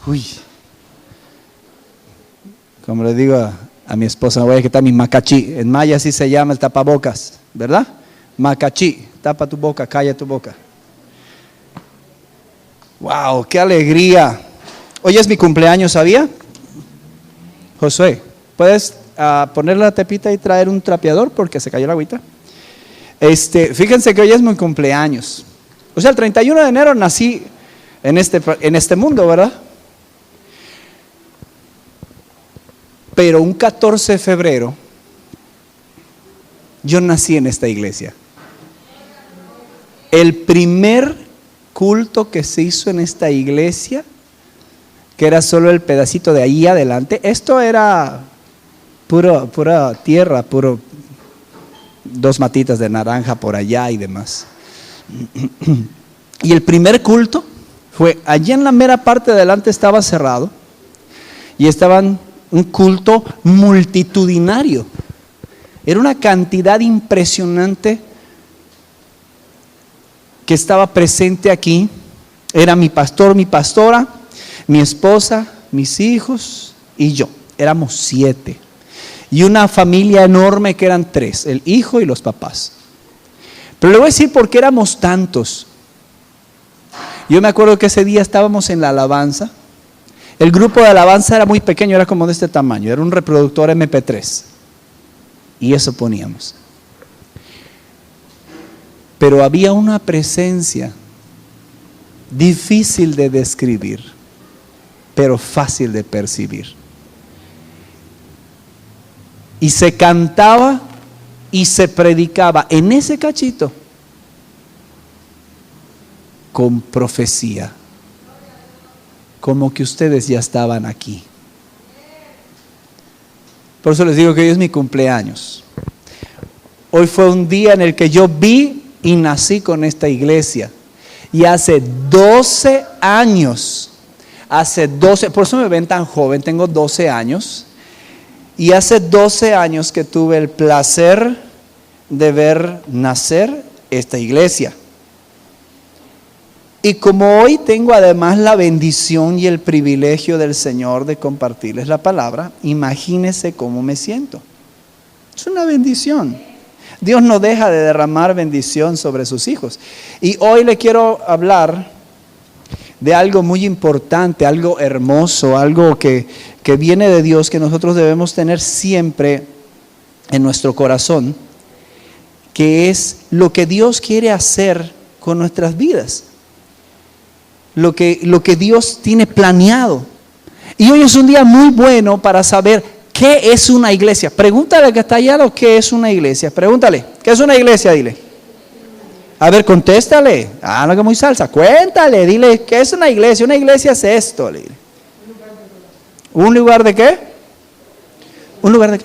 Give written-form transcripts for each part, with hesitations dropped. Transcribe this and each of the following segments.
Uy. Como le digo a mi esposa, me voy a quitar mi macachí. En maya así se llama el tapabocas, ¿verdad? Macachí. Tapa tu boca, calla tu boca. ¡Wow! ¡Qué alegría! Hoy es mi cumpleaños, ¿sabía? Josué, ¿puedes poner la tepita y traer un trapeador porque se cayó la agüita? Fíjense que hoy es mi cumpleaños. O sea, el 31 de enero nací en este mundo, ¿verdad? Pero un 14 de febrero yo nací en esta iglesia. El primer culto que se hizo en esta iglesia, que era solo el pedacito de ahí adelante, esto era pura tierra, puro 2 matitas de naranja por allá y demás. Y el primer culto fue allí en la mera parte de adelante, estaba cerrado y estaban un culto multitudinario. Era una cantidad impresionante que estaba presente aquí. Era mi pastor, mi pastora, mi esposa, mis hijos y yo. Éramos 7. Y una familia enorme que eran 3, el hijo y los papás. Pero le voy a decir por qué éramos tantos. Yo me acuerdo que ese día estábamos en la alabanza. El grupo de alabanza era muy pequeño, era como de este tamaño, era un reproductor MP3. Y eso poníamos. Pero había una presencia difícil de describir, pero fácil de percibir. Y se cantaba y se predicaba en ese cachito con profecía, como que ustedes ya estaban aquí. Por eso les digo que hoy es mi cumpleaños. Hoy fue un día en el que yo vi y nací con esta iglesia. Y hace 12 años, por eso me ven tan joven, tengo 12 años. Y hace 12 años que tuve el placer de ver nacer esta iglesia. Y como hoy tengo además la bendición y el privilegio del Señor de compartirles la palabra, imagínense cómo me siento. Es una bendición. Dios no deja de derramar bendición sobre sus hijos. Y hoy le quiero hablar de algo muy importante, algo hermoso, algo que viene de Dios, que nosotros debemos tener siempre en nuestro corazón, que es lo que Dios quiere hacer con nuestras vidas. Lo que Dios tiene planeado. Y hoy es un día muy bueno para saber qué es una iglesia. Pregúntale al que está allá lo que es una iglesia. Pregúntale, ¿qué es una iglesia? Dile. A ver, contéstale. No que muy salsa. Cuéntale, dile, ¿qué es una iglesia? Una iglesia es esto. Dile. ¿Un lugar de qué? ¿Un lugar de qué?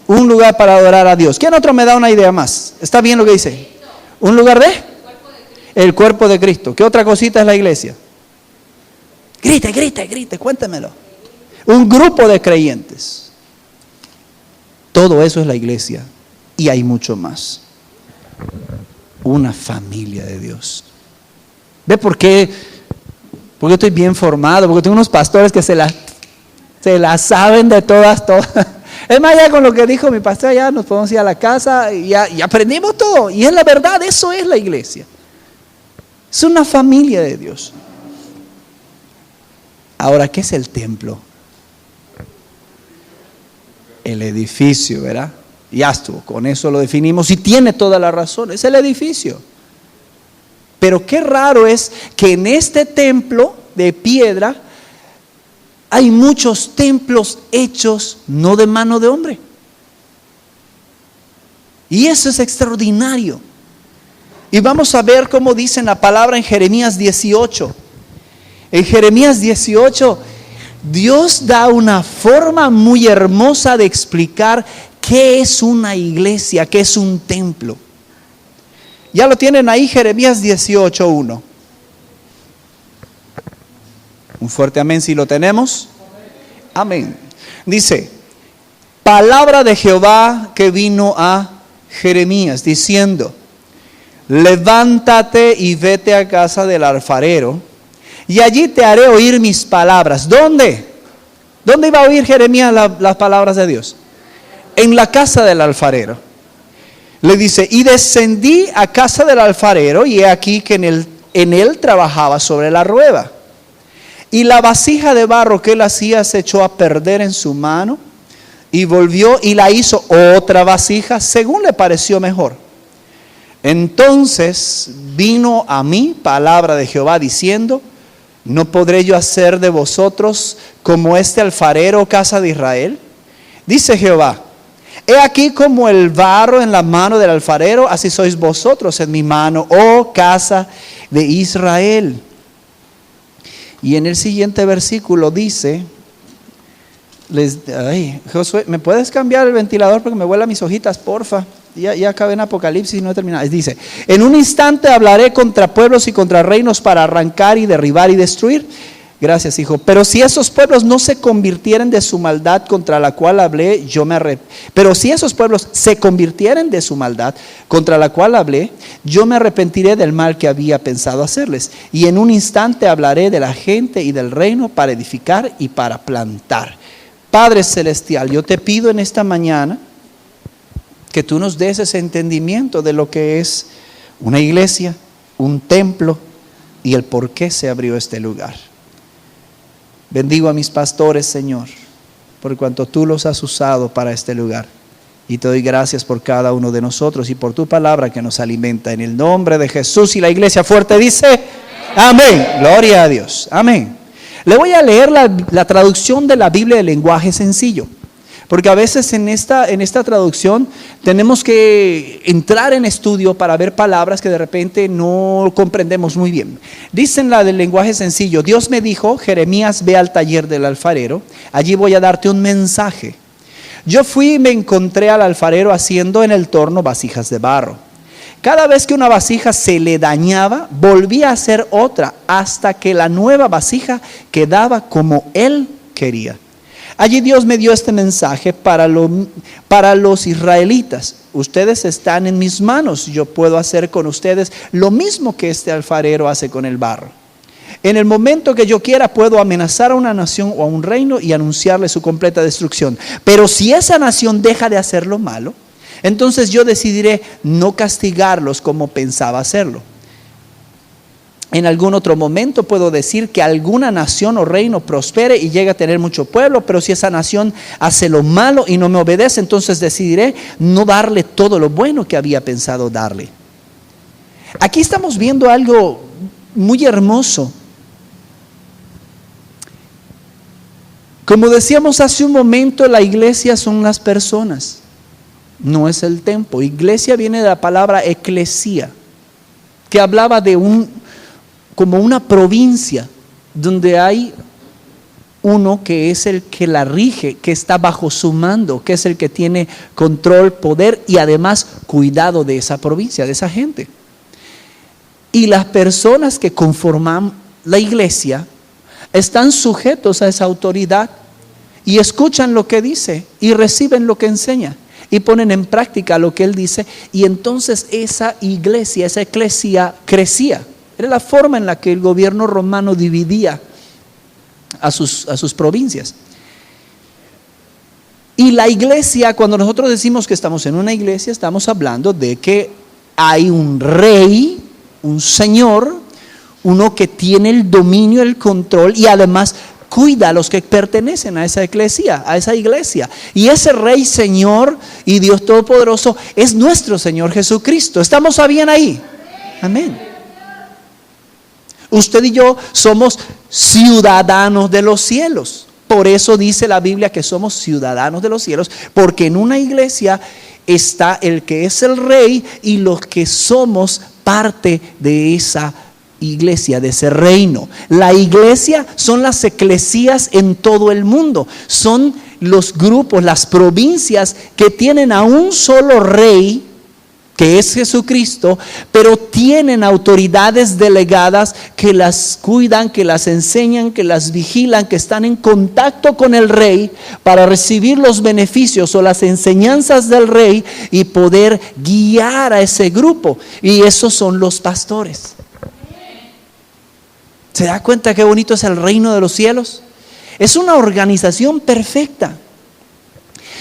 Un lugar para adorar a Dios. ¿Quién otro me da una idea más? ¿Está bien lo que dice? ¿Un lugar de? El cuerpo de Cristo. ¿Qué otra cosita es la iglesia? Grite, cuéntemelo. Un grupo de creyentes. Todo eso es la iglesia. Y hay mucho más. Una familia de Dios. ¿Ve por qué? Porque estoy bien formado, porque tengo unos pastores que se la saben de todas. Es más, ya con lo que dijo mi pastor, ya nos podemos ir a la casa y aprendimos todo. Y es la verdad, eso es la iglesia. Es una familia de Dios. Ahora, ¿qué es el templo? El edificio, ¿verdad? Ya estuvo, con eso lo definimos y tiene toda la razón, es el edificio. Pero qué raro es que en este templo de piedra hay muchos templos hechos no de mano de hombre. Y eso es extraordinario. Y vamos a ver cómo dice la palabra en Jeremías 18. En Jeremías 18, Dios da una forma muy hermosa de explicar qué es una iglesia, qué es un templo. Ya lo tienen ahí, Jeremías 18:1. Un fuerte amén si lo tenemos. Amén. Dice, palabra de Jehová que vino a Jeremías diciendo: levántate y vete a casa del alfarero y allí te haré oír mis palabras. ¿Dónde? ¿Dónde iba a oír Jeremías las palabras de Dios? En la casa del alfarero. Le dice, y descendí a casa del alfarero, y he aquí que en él trabajaba sobre la rueda. Y la vasija de barro que él hacía se echó a perder en su mano, y volvió y la hizo otra vasija, según le pareció mejor. Entonces vino a mí palabra de Jehová diciendo, ¿no podré yo hacer de vosotros como este alfarero, casa de Israel? Dice Jehová, he aquí como el barro en la mano del alfarero, así sois vosotros en mi mano, oh casa de Israel. Y en el siguiente versículo dice, Josué, ¿me puedes cambiar el ventilador porque me vuelan mis hojitas, porfa? Ya acabé en Apocalipsis y no he terminado. Dice, en un instante hablaré contra pueblos y contra reinos para arrancar y derribar y destruir. Gracias, hijo. Pero si esos pueblos no se convirtieren de su maldad contra la cual hablé, Pero si esos pueblos se convirtieren de su maldad contra la cual hablé, yo me arrepentiré del mal que había pensado hacerles. Y en un instante hablaré de la gente y del reino para edificar y para plantar. Padre Celestial, yo te pido en esta mañana que tú nos des ese entendimiento de lo que es una iglesia, un templo y el por qué se abrió este lugar. Bendigo a mis pastores, Señor, por cuanto tú los has usado para este lugar. Y te doy gracias por cada uno de nosotros y por tu palabra que nos alimenta. En el nombre de Jesús, y la iglesia fuerte dice, amén. Gloria a Dios. Amén. Le voy a leer la traducción de la Biblia de lenguaje sencillo. Porque a veces en esta traducción tenemos que entrar en estudio para ver palabras que de repente no comprendemos muy bien. Dicen la del lenguaje sencillo, Dios me dijo, Jeremías, ve al taller del alfarero, allí voy a darte un mensaje. Yo fui y me encontré al alfarero haciendo en el torno vasijas de barro. Cada vez que una vasija se le dañaba, volvía a hacer otra hasta que la nueva vasija quedaba como él quería. Allí Dios me dio este mensaje para los israelitas. Ustedes están en mis manos, yo puedo hacer con ustedes lo mismo que este alfarero hace con el barro. En el momento que yo quiera puedo amenazar a una nación o a un reino y anunciarle su completa destrucción. Pero si esa nación deja de hacer lo malo, entonces yo decidiré no castigarlos como pensaba hacerlo. En algún otro momento puedo decir que alguna nación o reino prospere y llegue a tener mucho pueblo, pero si esa nación hace lo malo y no me obedece, entonces decidiré no darle todo lo bueno que había pensado darle. Aquí estamos viendo algo muy hermoso. Como decíamos hace un momento, la iglesia son las personas, no es el templo. Iglesia viene de la palabra eclesía, que hablaba de como una provincia donde hay uno que es el que la rige, que está bajo su mando, que es el que tiene control, poder y además cuidado de esa provincia, de esa gente. Y las personas que conforman la iglesia están sujetos a esa autoridad y escuchan lo que dice y reciben lo que enseña y ponen en práctica lo que él dice, y entonces esa iglesia, esa eclesia crecía. Era la forma en la que el gobierno romano dividía a sus provincias. Y la iglesia, cuando nosotros decimos que estamos en una iglesia, estamos hablando de que hay un rey, un señor, uno que tiene el dominio, el control y además cuida a los que pertenecen a esa eclesia, a esa iglesia. Y ese rey, señor y Dios todopoderoso es nuestro Señor Jesucristo. ¿Estamos bien ahí? Amén. Usted y yo somos ciudadanos de los cielos. Por eso dice la Biblia que somos ciudadanos de los cielos, porque en una iglesia está el que es el rey y los que somos parte de esa iglesia, de ese reino. La iglesia son las eclesías en todo el mundo. Son los grupos, las provincias que tienen a un solo rey, que es Jesucristo, pero tienen autoridades delegadas que las cuidan, que las enseñan, que las vigilan, que están en contacto con el rey para recibir los beneficios o las enseñanzas del rey y poder guiar a ese grupo. Y esos son los pastores. ¿Se da cuenta qué bonito es el reino de los cielos? Es una organización perfecta.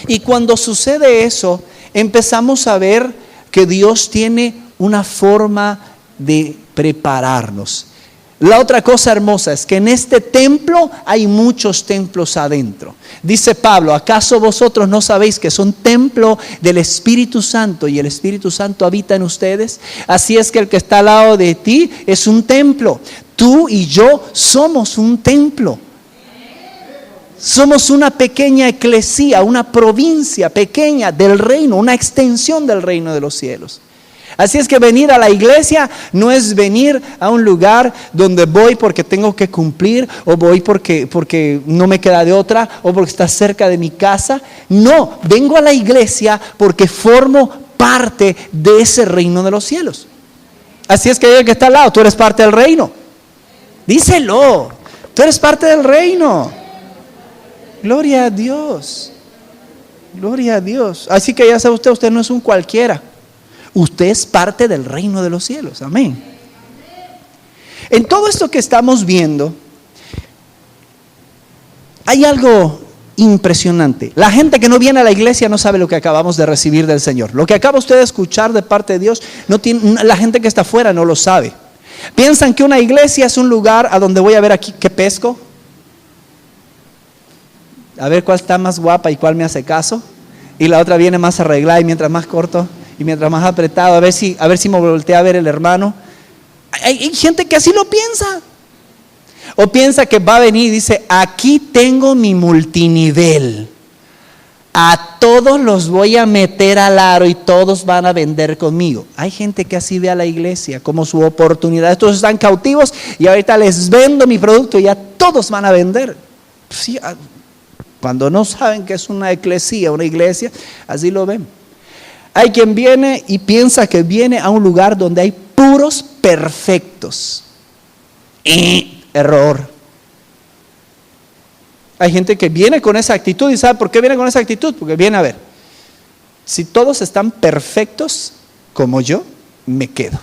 Y cuando sucede eso, empezamos a ver que Dios tiene una forma de prepararnos. La otra cosa hermosa es que en este templo hay muchos templos adentro. Dice Pablo, ¿acaso vosotros no sabéis que son templo del Espíritu Santo y el Espíritu Santo habita en ustedes? Así es que el que está al lado de ti es un templo. Tú y yo somos un templo. Somos una pequeña eclesía, una provincia pequeña del reino, una extensión del reino de los cielos. Así es que venir a la iglesia no es venir a un lugar donde voy porque tengo que cumplir, o voy porque no me queda de otra, o porque está cerca de mi casa. No, vengo a la iglesia porque formo parte de ese reino de los cielos. Así es que el que está al lado, tú eres parte del reino. Díselo, tú eres parte del reino. Gloria a Dios. Gloria a Dios. Así que ya sabe usted no es un cualquiera. Usted es parte del reino de los cielos. Amén. En todo esto que estamos viendo, hay algo impresionante. La gente que no viene a la iglesia no sabe lo que acabamos de recibir del Señor. Lo que acaba usted de escuchar de parte de Dios, la gente que está afuera no lo sabe. Piensan que una iglesia es un lugar a donde voy a ver aquí que pesco, a ver cuál está más guapa y cuál me hace caso, y la otra viene más arreglada y mientras más corto y mientras más apretado, a ver si me voltea a ver el hermano. Hay gente que así lo piensa. O piensa que va a venir y dice, aquí tengo mi multinivel. A todos los voy a meter al aro y todos van a vender conmigo. Hay gente que así ve a la iglesia como su oportunidad. Estos están cautivos y ahorita les vendo mi producto y ya todos van a vender. Sí, cuando no saben que es una eclesía, una iglesia, así lo ven. Hay quien viene y piensa que viene a un lugar donde hay puros perfectos. Error. Hay gente que viene con esa actitud y ¿sabe por qué viene con esa actitud? Porque viene a ver, si todos están perfectos como yo, me quedo.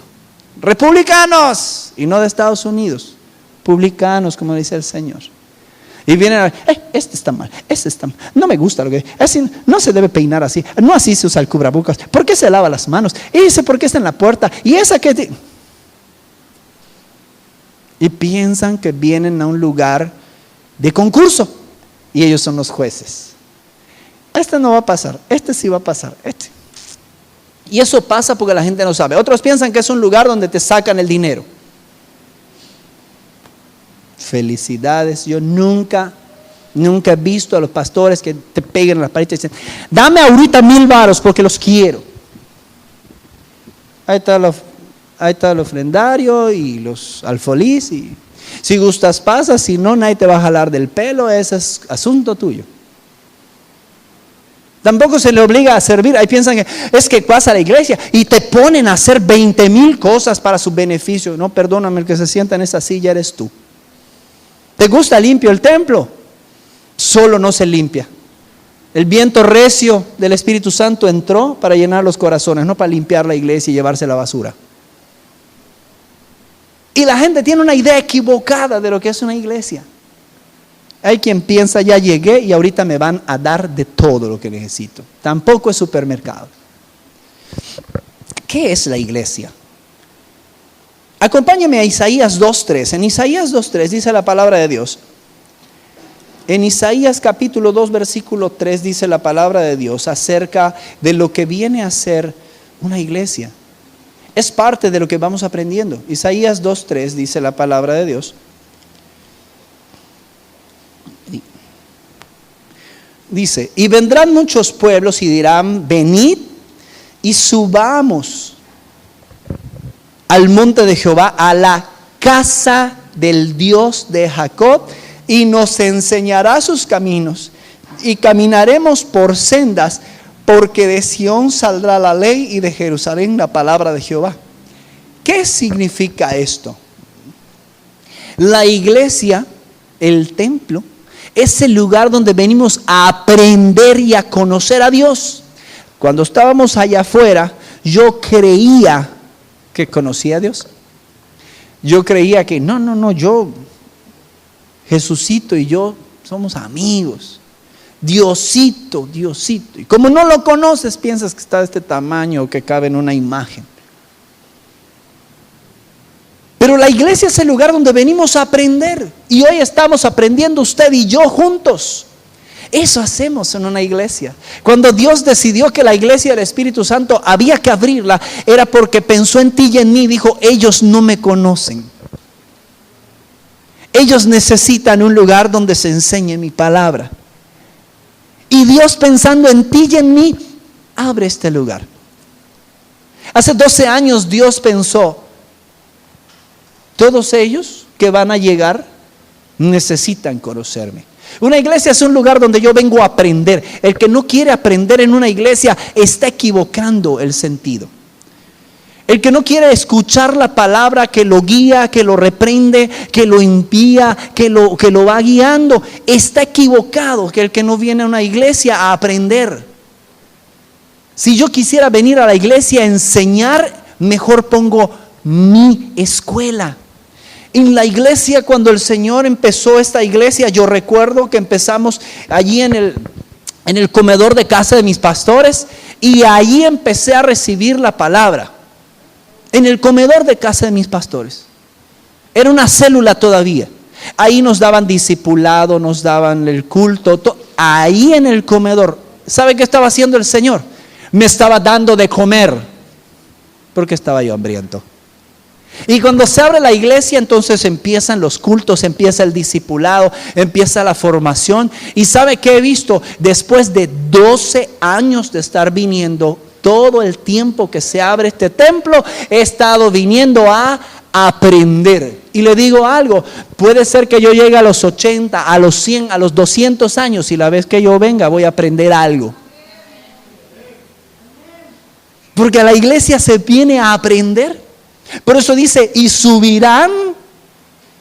Republicanos, y no de Estados Unidos, publicanos, como dice el Señor. Y vienen a ver, este está mal, no me gusta lo que así, no se debe peinar así, no así se usa el cubrebocas, ¿por qué se lava las manos? Y ese por qué está en la puerta, y esa que y piensan que vienen a un lugar de concurso y ellos son los jueces. Este no va a pasar, este sí va a pasar, este. Y eso pasa porque la gente no sabe. Otros piensan que es un lugar donde te sacan el dinero. Felicidades, yo nunca he visto a los pastores que te peguen en las paredes y dicen, dame ahorita 1,000 varos porque los quiero. Ahí está el ofrendario y los alfolís, y si gustas pasas, si no nadie te va a jalar del pelo, ese es asunto tuyo. Tampoco se le obliga a servir. Ahí piensan que es que vas a la iglesia y te ponen a hacer 20,000 cosas para su beneficio. No, perdóname, el que se sienta en esa silla eres tú. ¿Te gusta limpio el templo? Solo no se limpia. El viento recio del Espíritu Santo entró para llenar los corazones, no para limpiar la iglesia y llevarse la basura. Y la gente tiene una idea equivocada de lo que es una iglesia. Hay quien piensa, ya llegué y ahorita me van a dar de todo lo que necesito. Tampoco es supermercado. ¿Qué es la iglesia? Acompáñame a Isaías 2:3. En Isaías 2:3 dice la palabra de Dios. En Isaías capítulo 2 versículo 3 dice la palabra de Dios acerca de lo que viene a ser una iglesia. Es parte de lo que vamos aprendiendo. Isaías 2:3 dice la palabra de Dios. Dice, y vendrán muchos pueblos y dirán, venid y subamos al monte de Jehová, a la casa del Dios de Jacob, y nos enseñará sus caminos, y caminaremos por sendas, porque de Sión saldrá la ley y de Jerusalén la palabra de Jehová. ¿Qué significa esto? La iglesia, el templo, es el lugar donde venimos a aprender y a conocer a Dios. Cuando estábamos allá afuera, yo creía que conocía a Dios. Yo creía que yo, Jesucito y yo somos amigos. Diosito. Y como no lo conoces, piensas que está de este tamaño, que cabe en una imagen. Pero la iglesia es el lugar donde venimos a aprender. Y hoy estamos aprendiendo usted y yo juntos. Eso hacemos en una iglesia. Cuando Dios decidió que la iglesia del Espíritu Santo había que abrirla, era porque pensó en ti y en mí. Dijo, ellos no me conocen. Ellos necesitan un lugar donde se enseñe mi palabra. Y Dios, pensando en ti y en mí, abre este lugar. Hace 12 años Dios pensó, todos ellos que van a llegar necesitan conocerme. Una iglesia es un lugar donde yo vengo a aprender. El que no quiere aprender en una iglesia está equivocando el sentido. El que no quiere escuchar la palabra que lo guía, que lo reprende, que lo envía, que lo va guiando, está equivocado. Que el que no viene a una iglesia a aprender. Si yo quisiera venir a la iglesia a enseñar, mejor pongo mi escuela. En la iglesia, cuando el Señor empezó esta iglesia, yo recuerdo que empezamos allí en el comedor de casa de mis pastores, y ahí empecé a recibir la palabra. En el comedor de casa de mis pastores. Era una célula todavía. Ahí nos daban discipulado, nos daban el culto. Ahí en el comedor. ¿Sabe qué estaba haciendo el Señor? Me estaba dando de comer. Porque estaba yo hambriento. Y cuando se abre la iglesia, entonces empiezan los cultos, empieza el discipulado, empieza la formación. ¿Y sabe qué he visto? Después de 12 años de estar viniendo, todo el tiempo que se abre este templo, he estado viniendo a aprender. Y le digo algo, puede ser que yo llegue a los 80, a los 100, a los 200 años, y la vez que yo venga voy a aprender algo. Porque a la iglesia se viene a aprender. Por eso dice, y subirán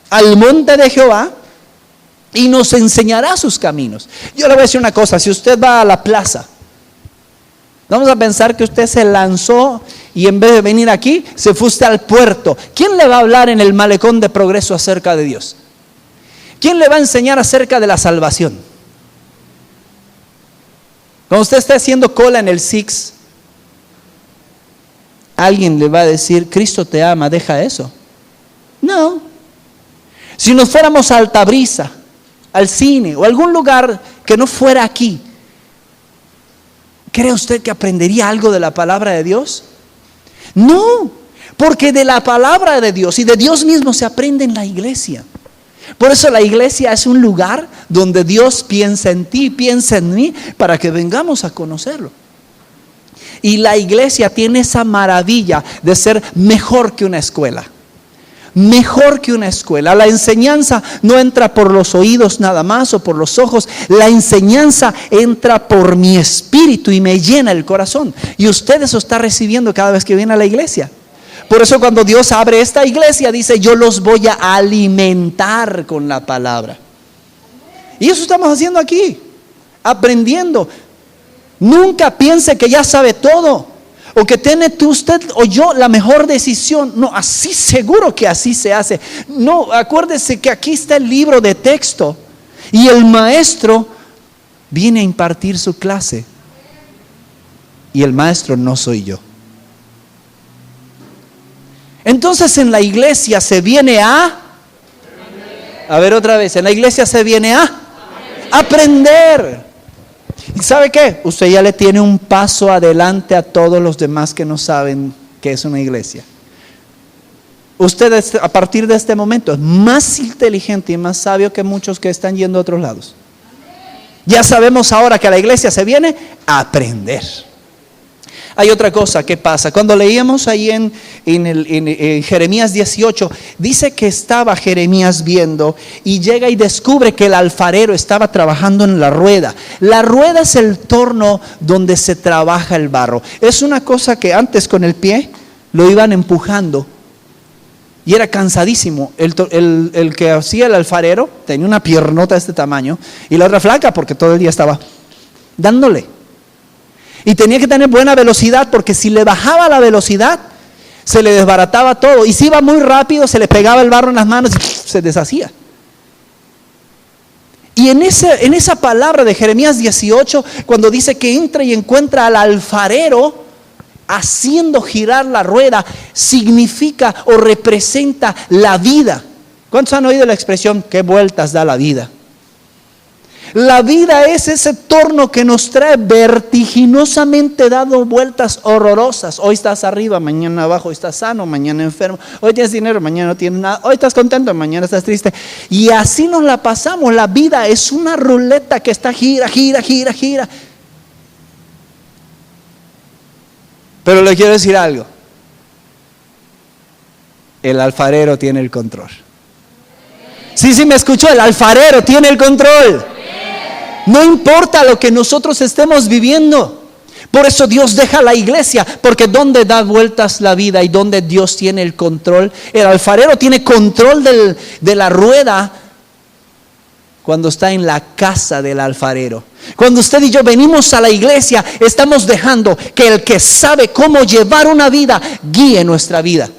al monte de Jehová y nos enseñará sus caminos. Yo le voy a decir una cosa, si usted va a la plaza, vamos a pensar que usted se lanzó y en vez de venir aquí, se fue usted al puerto. ¿Quién le va a hablar en el malecón de Progreso acerca de Dios? ¿Quién le va a enseñar acerca de la salvación? Cuando usted esté haciendo cola en el Six, alguien le va a decir, Cristo te ama, deja eso. No. Si nos fuéramos a Altabrisa, al cine o algún lugar que no fuera aquí, ¿cree usted que aprendería algo de la palabra de Dios? No, porque de la palabra de Dios y de Dios mismo se aprende en la iglesia. Por eso la iglesia es un lugar donde Dios piensa en ti, piensa en mí, para que vengamos a conocerlo. Y la iglesia tiene esa maravilla de ser mejor que una escuela. Mejor que una escuela. La enseñanza no entra por los oídos nada más o por los ojos. La enseñanza entra por mi espíritu y me llena el corazón. Y usted eso está recibiendo cada vez que viene a la iglesia. Por eso cuando Dios abre esta iglesia, dice, yo los voy a alimentar con la palabra. Y eso estamos haciendo aquí, aprendiendo. Nunca piense que ya sabe todo, o que tiene usted o yo la mejor decisión. No, así seguro que así se hace. No, acuérdese que aquí está el libro de texto y el maestro viene a impartir su clase. Y el maestro no soy yo. Entonces en la iglesia se viene a ver otra vez, en la iglesia se viene a aprender. ¿Y sabe qué? Usted ya le tiene un paso adelante a todos los demás que no saben qué es una iglesia. Usted a partir de este momento es más inteligente y más sabio que muchos que están yendo a otros lados. Ya sabemos ahora que a la iglesia se viene a aprender. Hay otra cosa que pasa. Cuando leíamos ahí en Jeremías 18, dice que estaba Jeremías viendo y llega y descubre que el alfarero estaba trabajando en la rueda. La rueda es el torno donde se trabaja el barro. Es una cosa que antes con el pie lo iban empujando y era cansadísimo. El que hacía el alfarero tenía una piernota de este tamaño y la otra flaca porque todo el día estaba dándole. Y tenía que tener buena velocidad porque si le bajaba la velocidad, Se le desbarataba todo. Y si iba muy rápido, se le pegaba el barro en las manos y se deshacía. Y en esa palabra de Jeremías 18, cuando dice que entra y encuentra al alfarero haciendo girar la rueda, significa o representa la vida. ¿Cuántos han oído la expresión, qué vueltas da la vida? La vida es ese torno que nos trae vertiginosamente dando vueltas horrorosas. Hoy estás arriba, mañana abajo, hoy estás sano, mañana enfermo. Hoy tienes dinero, mañana no tienes nada. Hoy estás contento, mañana estás triste. Y así nos la pasamos. La vida es una ruleta que está gira. Pero le quiero decir algo. El alfarero tiene el control. Sí, me escuchó. El alfarero tiene el control. No importa lo que nosotros estemos viviendo. Por eso Dios deja la iglesia, porque donde da vueltas la vida y donde Dios tiene el control, el alfarero tiene control de la rueda cuando está en la casa del alfarero. Cuando usted y yo venimos a la iglesia, estamos dejando que el que sabe cómo llevar una vida guíe nuestra vida.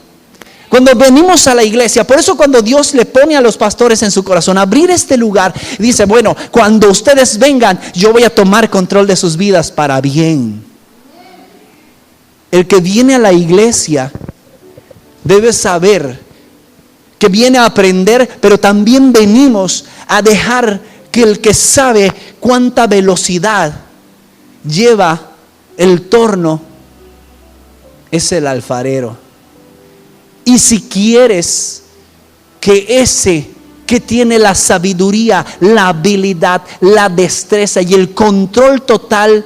Cuando venimos a la iglesia, por eso cuando Dios le pone a los pastores en su corazón abrir este lugar, dice, bueno, cuando ustedes vengan, yo voy a tomar control de sus vidas para bien. El que viene a la iglesia debe saber que viene a aprender, pero también venimos a dejar que el que sabe cuánta velocidad lleva el torno es el alfarero. Y si quieres que ese que tiene la sabiduría, la habilidad, la destreza y el control total,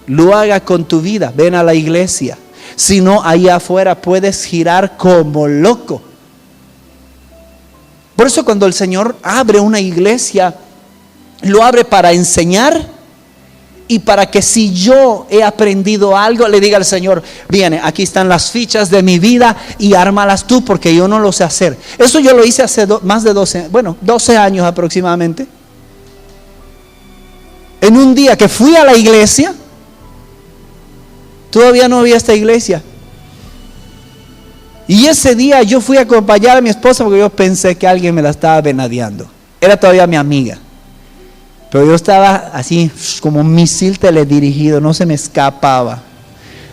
lo haga con tu vida, ven a la iglesia. Si no, allá afuera puedes girar como loco. Por eso cuando el Señor abre una iglesia, lo abre para enseñar y para que si yo he aprendido algo, le diga al Señor, viene, aquí están las fichas de mi vida y ármalas tú porque yo no lo sé hacer. Eso yo lo hice hace más de 12 años aproximadamente. En un día que fui a la iglesia, todavía no había esta iglesia. Y ese día yo fui a acompañar a mi esposa porque yo pensé que alguien me la estaba venadeando. Era todavía mi amiga. Pero yo estaba así como un misil teledirigido, no se me escapaba.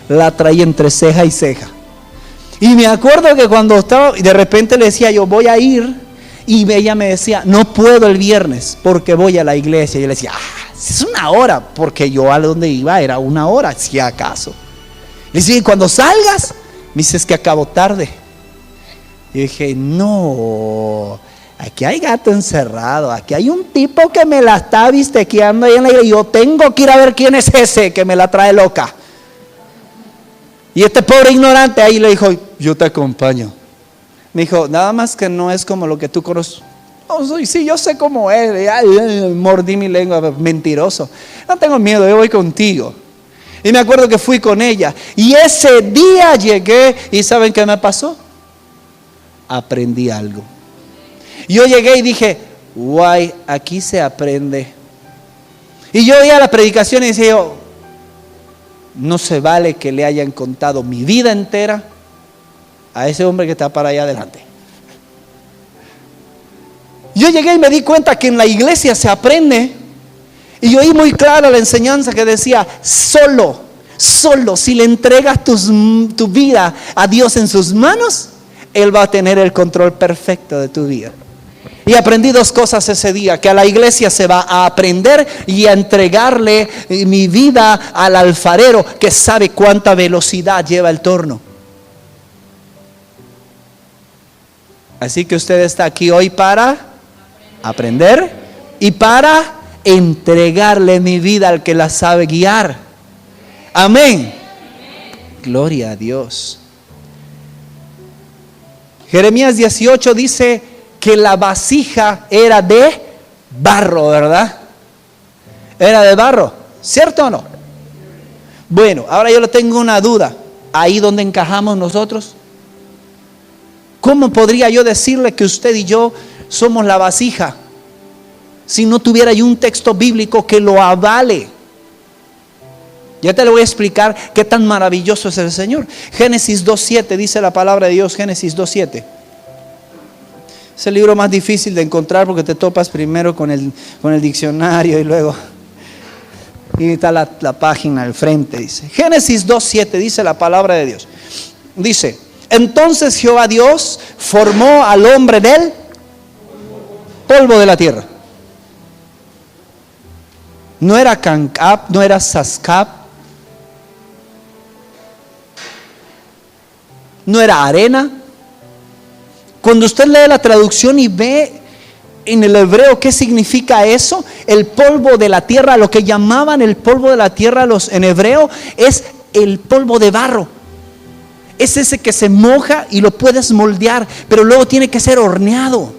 La traía entre ceja y ceja. Y me acuerdo que cuando estaba, de repente le decía yo voy a ir, y ella me decía no puedo el viernes porque voy a la iglesia. Y yo le decía es una hora, porque yo a donde iba era una hora, si acaso. Le decía, ¿y cuando salgas? Me dice, es que acabo tarde. Y dije, no, aquí hay gato encerrado, aquí hay un tipo que me la está bistequeando ahí en la iglesia. Yo tengo que ir a ver quién es ese que me la trae loca. Y este pobre ignorante ahí le dijo, yo te acompaño. Me dijo, nada más que no es como lo que tú conoces. Oh, sí, yo sé cómo es. Mordí mi lengua, mentiroso. No tengo miedo, yo voy contigo. Y me acuerdo que fui con ella. Y ese día llegué y ¿saben qué me pasó? Aprendí algo. Yo llegué y dije, guay, aquí se aprende. Y yo oía la predicación y decía yo, no se vale que le hayan contado mi vida entera a ese hombre que está para allá adelante. Yo llegué y me di cuenta que en la iglesia se aprende. Y yo oí muy clara la enseñanza que decía, solo si le entregas tu vida a Dios en sus manos, Él va a tener el control perfecto de tu vida. Y aprendí dos cosas ese día, que a la iglesia se va a aprender y a entregarle mi vida al alfarero que sabe cuánta velocidad lleva el torno. Así que usted está aquí hoy para aprender y para entregarle mi vida al que la sabe guiar. Amén. Gloria a Dios. Jeremías 18 dice que la vasija era de barro, ¿verdad? Era de barro, ¿cierto o no? Bueno, ahora yo le tengo una duda. Ahí donde encajamos nosotros, ¿cómo podría yo decirle que usted y yo somos la vasija si no tuviera yo un texto bíblico que lo avale? Ya te lo voy a explicar qué tan maravilloso es el Señor. Génesis 2:7 dice la palabra de Dios, Génesis 2:7. Es el libro más difícil de encontrar porque te topas primero con el diccionario y luego y está la página al frente. Dice Génesis 2:7, dice la palabra de Dios. Dice: entonces Jehová Dios formó al hombre del polvo de la tierra. No era Cancap, no era Sascap, no era arena. Cuando usted lee la traducción y ve en el hebreo qué significa eso, el polvo de la tierra, lo que llamaban el polvo de la tierra en hebreo, es el polvo de barro. Es ese que se moja y lo puedes moldear, pero luego tiene que ser horneado.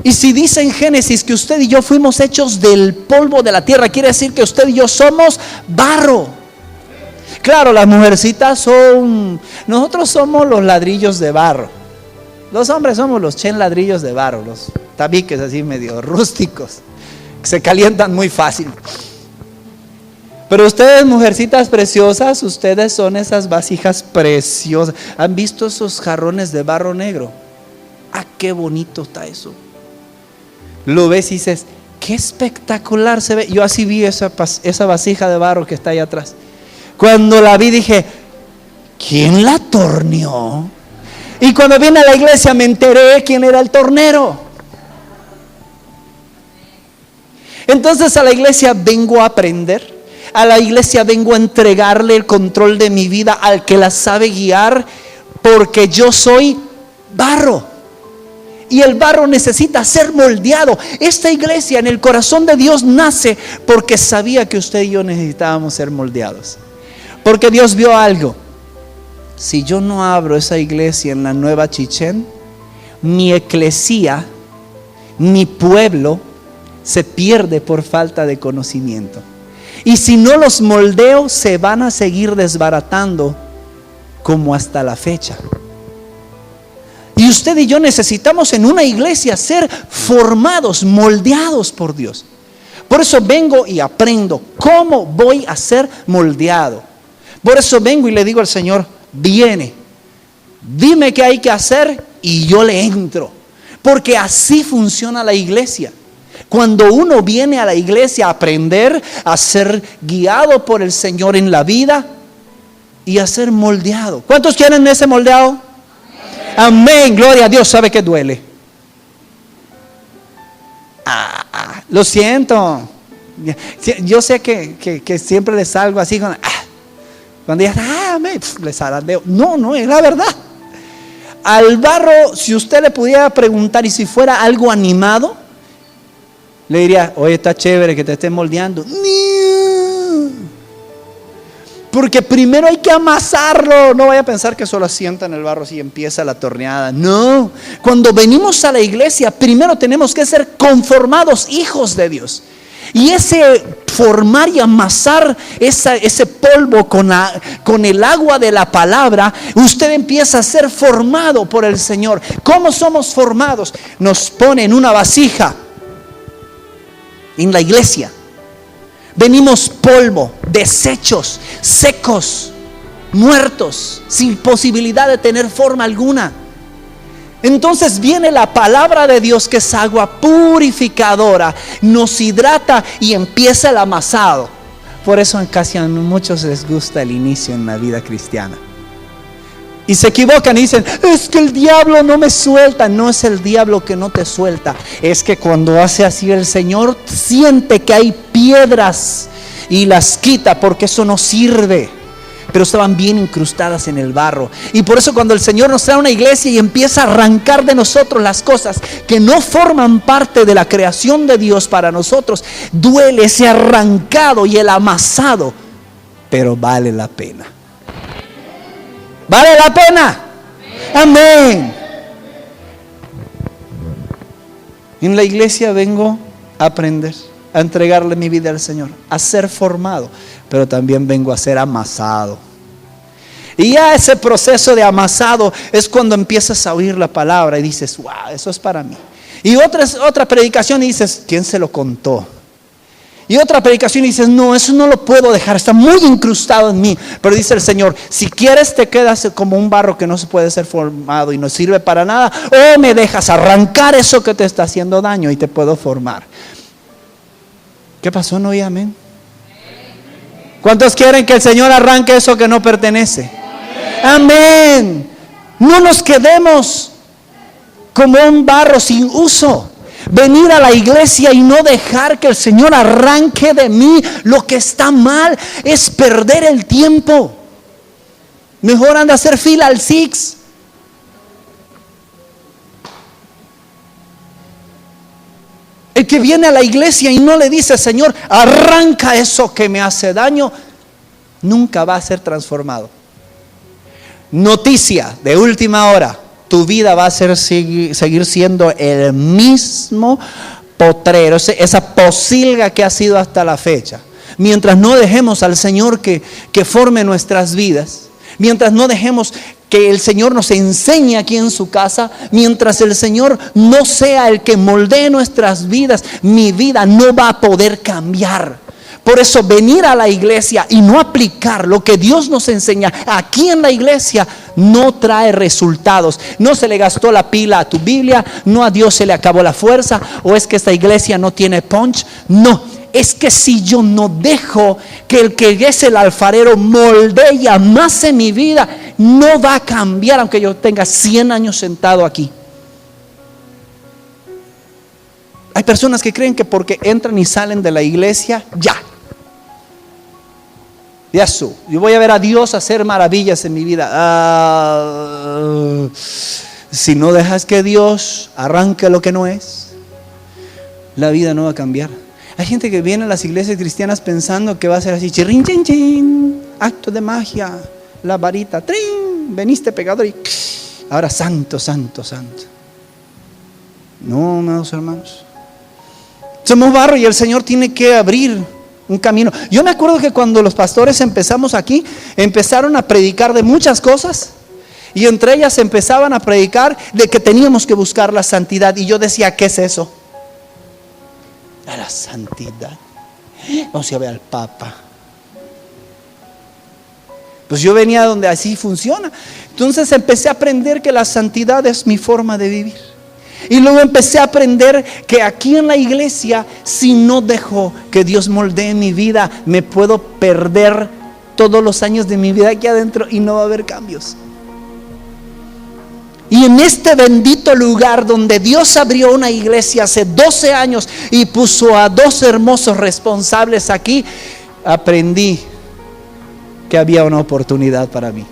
Y si dice en Génesis que usted y yo fuimos hechos del polvo de la tierra, quiere decir que usted y yo somos barro. Claro, las mujercitas nosotros somos los ladrillos de barro. Los hombres somos los ladrillos de barro, los tabiques así medio rústicos, que se calientan muy fácil. Pero ustedes, mujercitas preciosas, ustedes son esas vasijas preciosas. ¿Han visto esos jarrones de barro negro? Ah, qué bonito está eso. Lo ves y dices, qué espectacular se ve. Yo así vi esa vasija de barro que está ahí atrás. Cuando la vi dije, ¿quién la torneó? Y cuando vine a la iglesia me enteré quién era el tornero. Entonces a la iglesia vengo a aprender. A la iglesia vengo a entregarle el control de mi vida al que la sabe guiar, porque yo soy barro. Y el barro necesita ser moldeado. Esta iglesia en el corazón de Dios nace porque sabía que usted y yo necesitábamos ser moldeados. Porque Dios vio algo. Si yo no abro esa iglesia en la Nueva Chichén, mi eclesía, mi pueblo, se pierde por falta de conocimiento. Y si no los moldeo, se van a seguir desbaratando como hasta la fecha. Y usted y yo necesitamos en una iglesia ser formados, moldeados por Dios. Por eso vengo y aprendo cómo voy a ser moldeado. Por eso vengo y le digo al Señor, viene, dime qué hay que hacer y yo le entro. Porque así funciona la iglesia. Cuando uno viene a la iglesia a aprender, a ser guiado por el Señor en la vida y a ser moldeado. ¿Cuántos quieren ese moldeado? Amén, gloria a Dios. ¿Sabe que duele? Lo siento. Yo sé que siempre les salgo así cuando ya les zarandeo. No, es la verdad. Al barro, si usted le pudiera preguntar y si fuera algo animado, le diría, oye, está chévere que te estés moldeando. Porque primero hay que amasarlo. No vaya a pensar que solo asienta en el barro así y empieza la torneada. No, cuando venimos a la iglesia, primero tenemos que ser conformados hijos de Dios. Y ese formar y amasar ese polvo con el agua de la palabra, usted empieza a ser formado por el Señor. ¿Cómo somos formados? Nos pone en una vasija en la iglesia. Venimos polvo, desechos, secos, muertos, sin posibilidad de tener forma alguna. Entonces viene la palabra de Dios, que es agua purificadora, nos hidrata y empieza el amasado. Por eso casi a muchos les gusta el inicio en la vida cristiana. Y se equivocan y dicen, es que el diablo no me suelta. No es el diablo que no te suelta, es que cuando hace así el Señor siente que hay piedras y las quita, porque eso no sirve. Pero estaban bien incrustadas en el barro. Y por eso cuando el Señor nos trae a una iglesia y empieza a arrancar de nosotros las cosas que no forman parte de la creación de Dios para nosotros, duele ese arrancado y el amasado, pero vale la pena. ¿Vale la pena? Amén. En la iglesia vengo a aprender, a entregarle mi vida al Señor, a ser formado, pero también vengo a ser amasado. Y ya ese proceso de amasado es cuando empiezas a oír la palabra y dices, wow, eso es para mí. Y otra predicación y dices, ¿quién se lo contó? Y otra predicación y dices, no, eso no lo puedo dejar, está muy incrustado en mí. Pero dice el Señor, si quieres te quedas como un barro que no se puede ser formado y no sirve para nada, o me dejas arrancar eso que te está haciendo daño y te puedo formar. ¿Qué pasó? No oí amén. ¿Cuántos quieren que el Señor arranque eso que no pertenece? Amén. No nos quedemos como un barro sin uso. Venir a la iglesia y no dejar que el Señor arranque de mí lo que está mal es perder el tiempo. Mejor anda a hacer fila al Six. El que viene a la iglesia y no le dice, Señor, arranca eso que me hace daño, nunca va a ser transformado. Noticia de última hora: tu vida va a seguir siendo el mismo potrero, esa pocilga que ha sido hasta la fecha. Mientras no dejemos al Señor que forme nuestras vidas, mientras no dejemos que el Señor nos enseñe aquí en su casa, mientras el Señor no sea el que moldee nuestras vidas, mi vida no va a poder cambiar. Por eso venir a la iglesia y no aplicar lo que Dios nos enseña aquí en la iglesia no trae resultados. No se le gastó la pila a tu Biblia, no a Dios se le acabó la fuerza, o es que esta iglesia no tiene punch. No, es que si yo no dejo que el que es el alfarero moldee y amase mi vida, no va a cambiar aunque yo tenga 100 años sentado aquí. Hay personas que creen que porque entran y salen de la iglesia, ya yo voy a ver a Dios hacer maravillas en mi vida. Si no dejas que Dios arranque lo que no es, la vida no va a cambiar. Hay gente que viene a las iglesias cristianas pensando que va a ser así, chirrin, chin, chin, acto de magia, la varita, trin, veniste pecador y ahora santo, santo, santo. No, amados hermanos, somos barro y el Señor tiene que abrir un camino. Yo me acuerdo que cuando los pastores empezamos aquí, empezaron a predicar de muchas cosas, y entre ellas empezaban a predicar de que teníamos que buscar la santidad. Y yo decía, ¿qué es eso? La santidad. Vamos a ver al Papa. Pues yo venía donde así funciona. Entonces empecé a aprender que la santidad es mi forma de vivir. Y luego empecé a aprender que aquí en la iglesia, si no dejo que Dios moldee mi vida, me puedo perder todos los años de mi vida aquí adentro y no va a haber cambios. Y en este bendito lugar donde Dios abrió una iglesia hace 12 años y puso a 2 hermosos responsables aquí, aprendí que había una oportunidad para mí.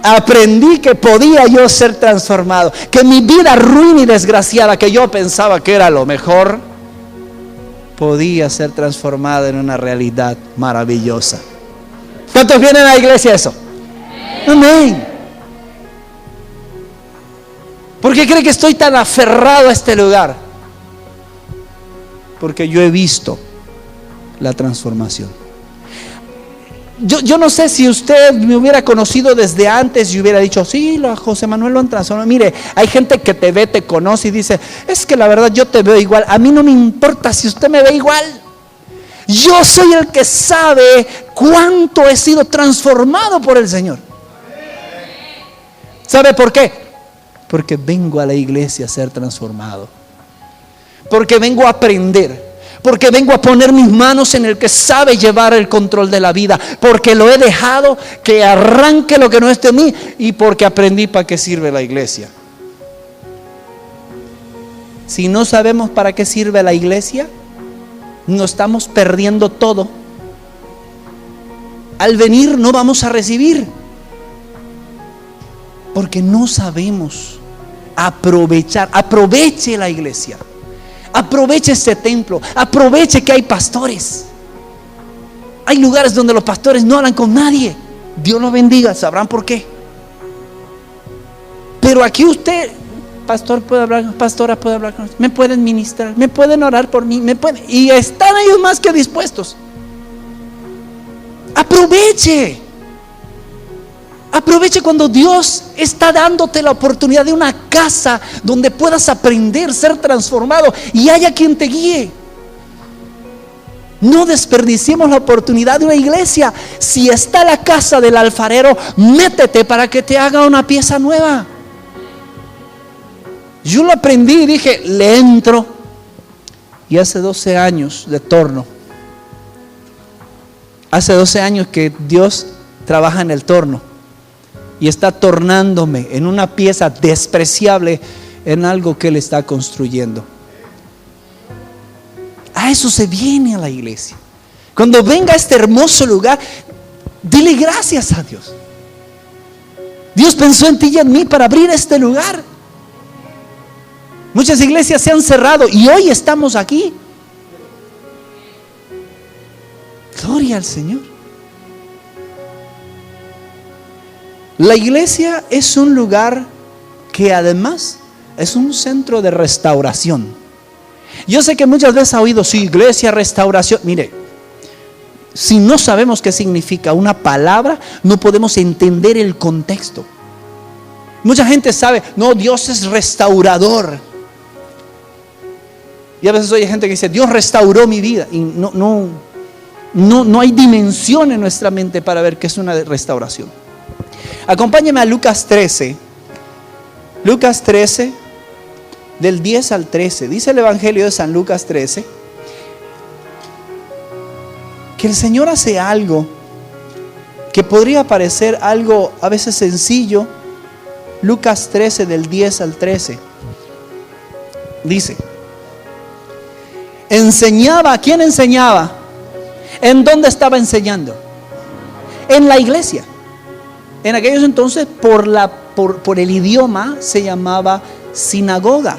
Aprendí que podía yo ser transformado, que mi vida ruin y desgraciada, que yo pensaba que era lo mejor, podía ser transformada en una realidad maravillosa. ¿Cuántos vienen a la iglesia eso? Amén. ¿Por qué cree que estoy tan aferrado a este lugar? Porque yo he visto la transformación. Yo no sé si usted me hubiera conocido desde antes y hubiera dicho, sí, José Manuel lo han transformado. Mire, hay gente que te ve, te conoce y dice, es que la verdad yo te veo igual. A mí no me importa si usted me ve igual. Yo soy el que sabe cuánto he sido transformado por el Señor. ¿Sabe por qué? Porque vengo a la iglesia a ser transformado. Porque vengo a aprender. Porque vengo a poner mis manos en el que sabe llevar el control de la vida. Porque lo he dejado que arranque lo que no es de mí. Y porque aprendí para qué sirve la iglesia. Si no sabemos para qué sirve la iglesia, nos estamos perdiendo todo. Al venir no vamos a recibir. Porque no sabemos aprovechar. Aproveche la iglesia. Aproveche este templo. Aproveche que hay pastores. Hay lugares donde los pastores no hablan con nadie. Dios los bendiga, sabrán por qué. Pero aquí usted, pastor puede hablar, pastora puede hablar con usted, me pueden ministrar, me pueden orar por mí, y están ellos más que dispuestos. Aproveche. Aproveche cuando Dios está dándote la oportunidad de una casa donde puedas aprender, ser transformado y haya quien te guíe. No desperdiciemos la oportunidad de una iglesia. Si está la casa del alfarero, métete para que te haga una pieza nueva. Yo lo aprendí y dije, le entro. Y hace 12 años de torno. Hace 12 años que Dios trabaja en el torno y está tornándome en una pieza despreciable en algo que Él está construyendo. A eso se viene a la iglesia. Cuando venga a este hermoso lugar, dile gracias a Dios. Dios pensó en ti y en mí para abrir este lugar. Muchas iglesias se han cerrado y hoy estamos aquí. Gloria al Señor. La iglesia es un lugar que además es un centro de restauración. Yo sé que muchas veces ha oído, sí, iglesia, restauración. Mire, si no sabemos qué significa una palabra, no podemos entender el contexto. Mucha gente sabe, no, Dios es restaurador. Y a veces oye gente que dice, Dios restauró mi vida. Y no hay dimensión en nuestra mente para ver qué es una restauración. Acompáñeme a Lucas 13. Lucas 13, del 10 al 13. Dice el Evangelio de San Lucas 13 que el Señor hace algo que podría parecer algo a veces sencillo. Lucas 13, del 10 al 13. Dice, enseñaba. ¿Quién enseñaba? ¿En dónde estaba enseñando? En la iglesia. En aquellos entonces por el idioma se llamaba sinagoga.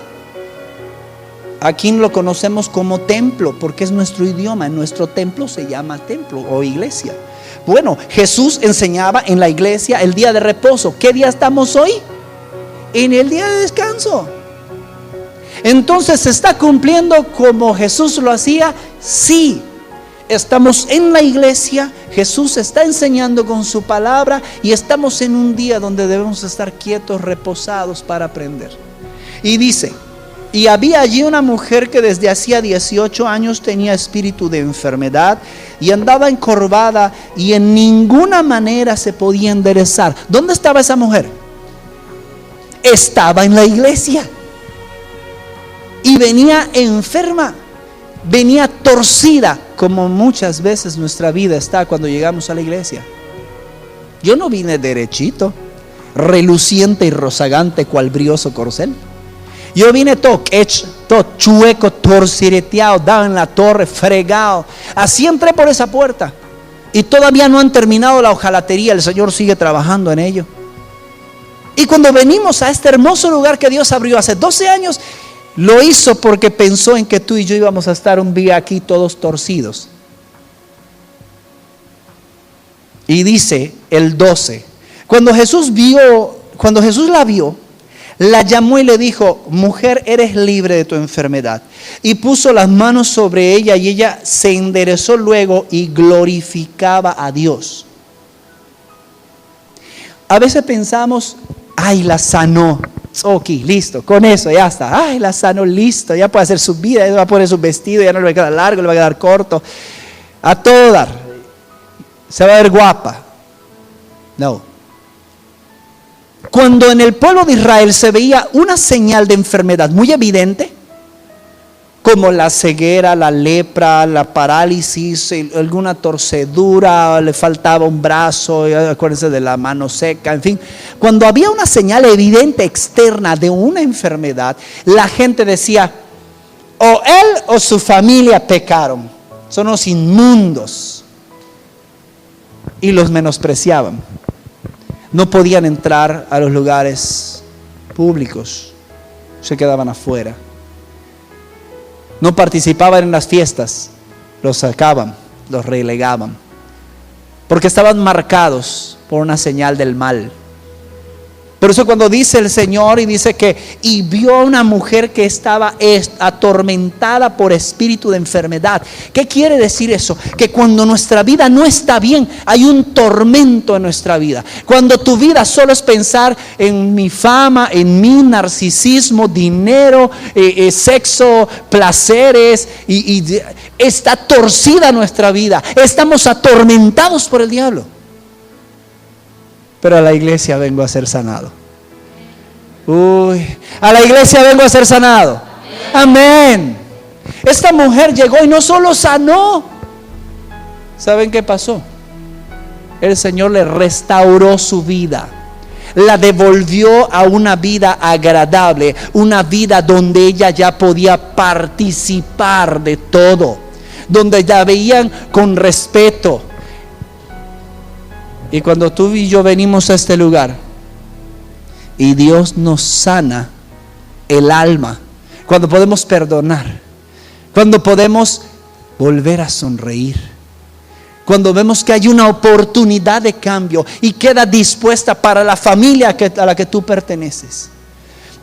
Aquí lo conocemos como templo porque es nuestro idioma. En nuestro templo se llama templo o iglesia. Bueno, Jesús enseñaba en la iglesia el día de reposo. ¿Qué día estamos hoy? En el día de descanso. Entonces, ¿se está cumpliendo como Jesús lo hacía? Sí. Estamos en la iglesia, Jesús está enseñando con su palabra y estamos en un día donde debemos estar quietos, reposados para aprender. Y dice, y había allí una mujer que desde hacía 18 años tenía espíritu de enfermedad y andaba encorvada y en ninguna manera se podía enderezar. ¿Dónde estaba esa mujer? Estaba en la iglesia y venía enferma. Venía torcida, como muchas veces nuestra vida está cuando llegamos a la iglesia. Yo no vine derechito, reluciente y rozagante cual brioso corcel. Yo vine todo chueco, torcireteado, dado en la torre, fregado. Así entré por esa puerta. Y todavía no han terminado la hojalatería, el Señor sigue trabajando en ello. Y cuando venimos a este hermoso lugar que Dios abrió hace 12 años, lo hizo porque pensó en que tú y yo íbamos a estar un día aquí todos torcidos. Y dice el 12, cuando Jesús la vio, la llamó y le dijo, mujer, eres libre de tu enfermedad. Y puso las manos sobre ella y ella se enderezó luego y glorificaba a Dios. A veces pensamos, ay, la sanó. Ok, listo, con eso ya está. Ay, la sanó, listo, ya puede hacer su vida, ya va a poner su vestido, ya no le va a quedar largo, le va a quedar corto. A todo dar. Se va a ver guapa. No. Cuando en el pueblo de Israel se veía una señal de enfermedad muy evidente, como la ceguera, la lepra, la parálisis, alguna torcedura, le faltaba un brazo, acuérdense de la mano seca, en fin. Cuando había una señal evidente externa de una enfermedad, la gente decía, o él o su familia pecaron, son los inmundos, y los menospreciaban. No podían entrar a los lugares públicos, se quedaban afuera. No participaban en las fiestas, los sacaban, los relegaban, porque estaban marcados por una señal del mal. Por eso cuando dice el Señor y dice que y vio a una mujer que estaba atormentada por espíritu de enfermedad. ¿Qué quiere decir eso? Que cuando nuestra vida no está bien, hay un tormento en nuestra vida. Cuando tu vida solo es pensar en mi fama, en mi narcisismo, dinero, sexo, placeres, y está torcida nuestra vida. Estamos atormentados por el diablo. Pero a la iglesia vengo a ser sanado. A la iglesia vengo a ser sanado. Amén. Esta mujer llegó y no solo sanó. ¿Saben qué pasó? El Señor le restauró su vida. La devolvió a una vida agradable. Una vida donde ella ya podía participar de todo. Donde la veían con respeto. Y cuando tú y yo venimos a este lugar y Dios nos sana el alma, cuando podemos perdonar, cuando podemos volver a sonreír, cuando vemos que hay una oportunidad de cambio y queda dispuesta para la familia a la que tú perteneces.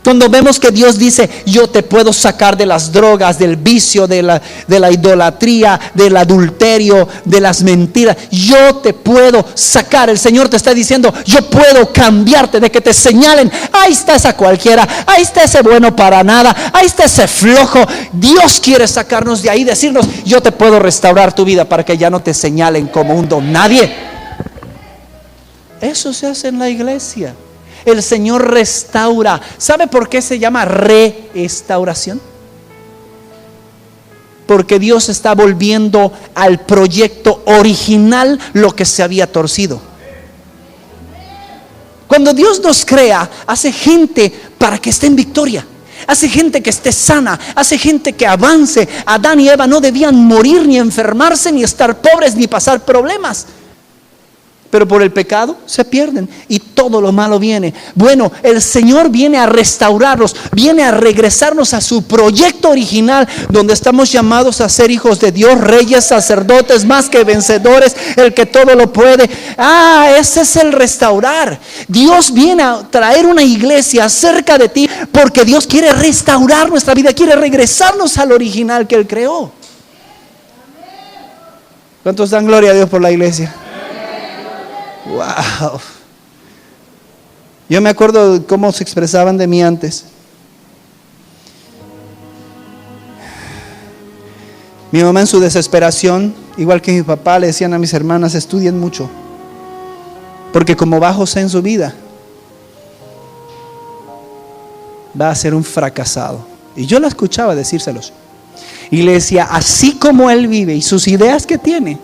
Cuando vemos que Dios dice, yo te puedo sacar de las drogas, del vicio, de la idolatría, del adulterio, de las mentiras. Yo te puedo sacar. El Señor te está diciendo, yo puedo cambiarte, de que te señalen, ahí está esa cualquiera, ahí está ese bueno para nada, ahí está ese flojo. Dios quiere sacarnos de ahí, decirnos, yo te puedo restaurar tu vida para que ya no te señalen como un don nadie. Eso se hace en la iglesia. El Señor restaura. ¿Sabe por qué se llama restauración? Porque Dios está volviendo al proyecto original lo que se había torcido. Cuando Dios nos crea, hace gente para que esté en victoria. Hace gente que esté sana, hace gente que avance. Adán y Eva no debían morir, ni enfermarse, ni estar pobres, ni pasar problemas. Pero por el pecado se pierden y todo lo malo viene. Bueno, el Señor viene a restaurarnos, viene a regresarnos a su proyecto original, donde estamos llamados a ser hijos de Dios, reyes, sacerdotes, más que vencedores, el que todo lo puede. Ese es el restaurar. Dios viene a traer una iglesia cerca de ti porque Dios quiere restaurar nuestra vida, quiere regresarnos al original que Él creó. ¿Cuántos dan gloria a Dios por la iglesia? Wow. Yo me acuerdo de cómo se expresaban de mí antes. Mi mamá en su desesperación, igual que mi papá, le decían a mis hermanas, estudien mucho, porque como va José en su vida, va a ser un fracasado. Y yo la escuchaba decírselos. Y le decía, así como él vive y sus ideas que tiene,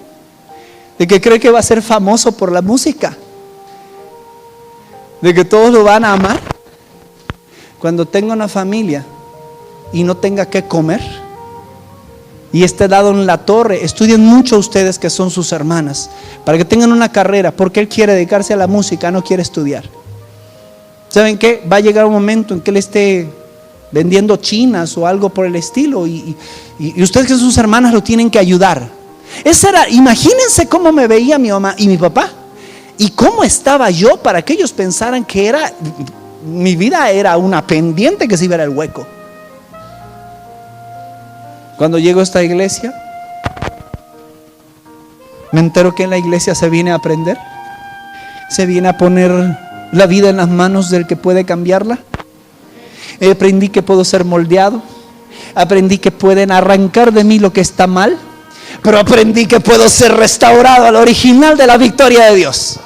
de que cree que va a ser famoso por la música, de que todos lo van a amar, cuando tenga una familia y no tenga que comer y esté dado en la torre, estudien mucho ustedes que son sus hermanas, para que tengan una carrera, porque él quiere dedicarse a la música, no quiere estudiar. ¿Saben qué? Va a llegar un momento en que él esté vendiendo chinas o algo por el estilo, y ustedes que son sus hermanas lo tienen que ayudar. Imagínense cómo me veía mi mamá y mi papá, y cómo estaba yo para que ellos pensaran que mi vida era una pendiente que se iba a ir al hueco. Cuando llego a esta iglesia, me entero que en la iglesia se viene a aprender, se viene a poner la vida en las manos del que puede cambiarla. Aprendí que puedo ser moldeado, aprendí que pueden arrancar de mí lo que está mal, pero aprendí que puedo ser restaurado al original de la victoria de Dios.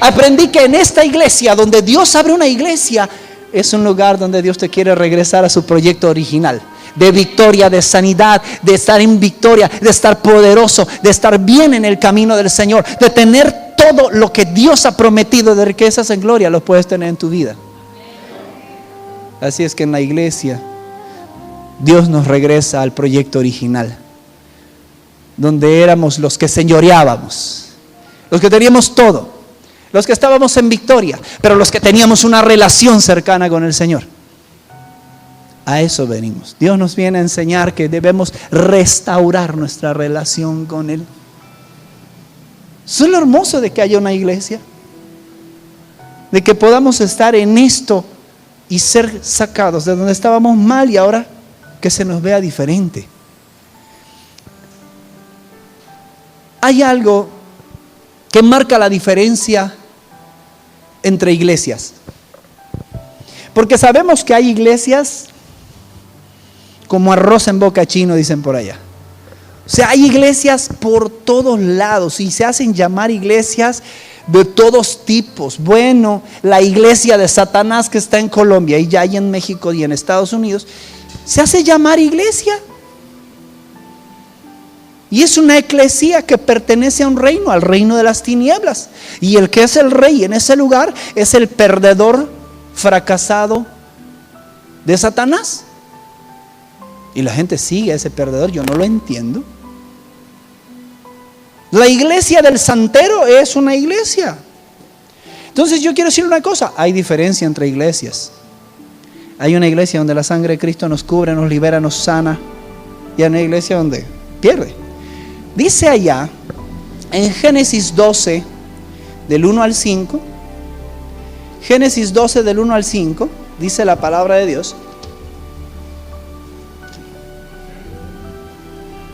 Aprendí que en esta iglesia, donde Dios abre una iglesia, es un lugar donde Dios te quiere regresar a su proyecto original, de victoria, de sanidad, de estar en victoria, de estar poderoso, de estar bien en el camino del Señor, de tener todo lo que Dios ha prometido de riquezas en gloria, lo puedes tener en tu vida. Así es que en la iglesia Dios nos regresa al proyecto original, donde éramos los que señoreábamos, los que teníamos todo, los que estábamos en victoria, pero los que teníamos una relación cercana con el Señor. A eso venimos. Dios nos viene a enseñar que debemos restaurar nuestra relación con Él. Eso es lo hermoso de que haya una iglesia, de que podamos estar en esto y ser sacados de donde estábamos mal y ahora que se nos vea diferente. Hay algo que marca la diferencia entre iglesias. Porque sabemos que hay iglesias como arroz en boca chino, dicen por allá. O sea, hay iglesias por todos lados y se hacen llamar iglesias de todos tipos. Bueno, la iglesia de Satanás que está en Colombia y ya hay en México y en Estados Unidos, se hace llamar iglesia. Y es una eclesía que pertenece a un reino, al reino de las tinieblas. Y el que es el rey en ese lugar es el perdedor fracasado de Satanás. Y la gente sigue a ese perdedor, yo no lo entiendo. La iglesia del santero es una iglesia. Entonces yo quiero decir una cosa, hay diferencia entre iglesias. Hay una iglesia donde la sangre de Cristo nos cubre, nos libera, nos sana. Y hay una iglesia donde pierde. Dice allá, en Génesis 12, del 1 al 5, Génesis 12, del 1 al 5, dice la palabra de Dios.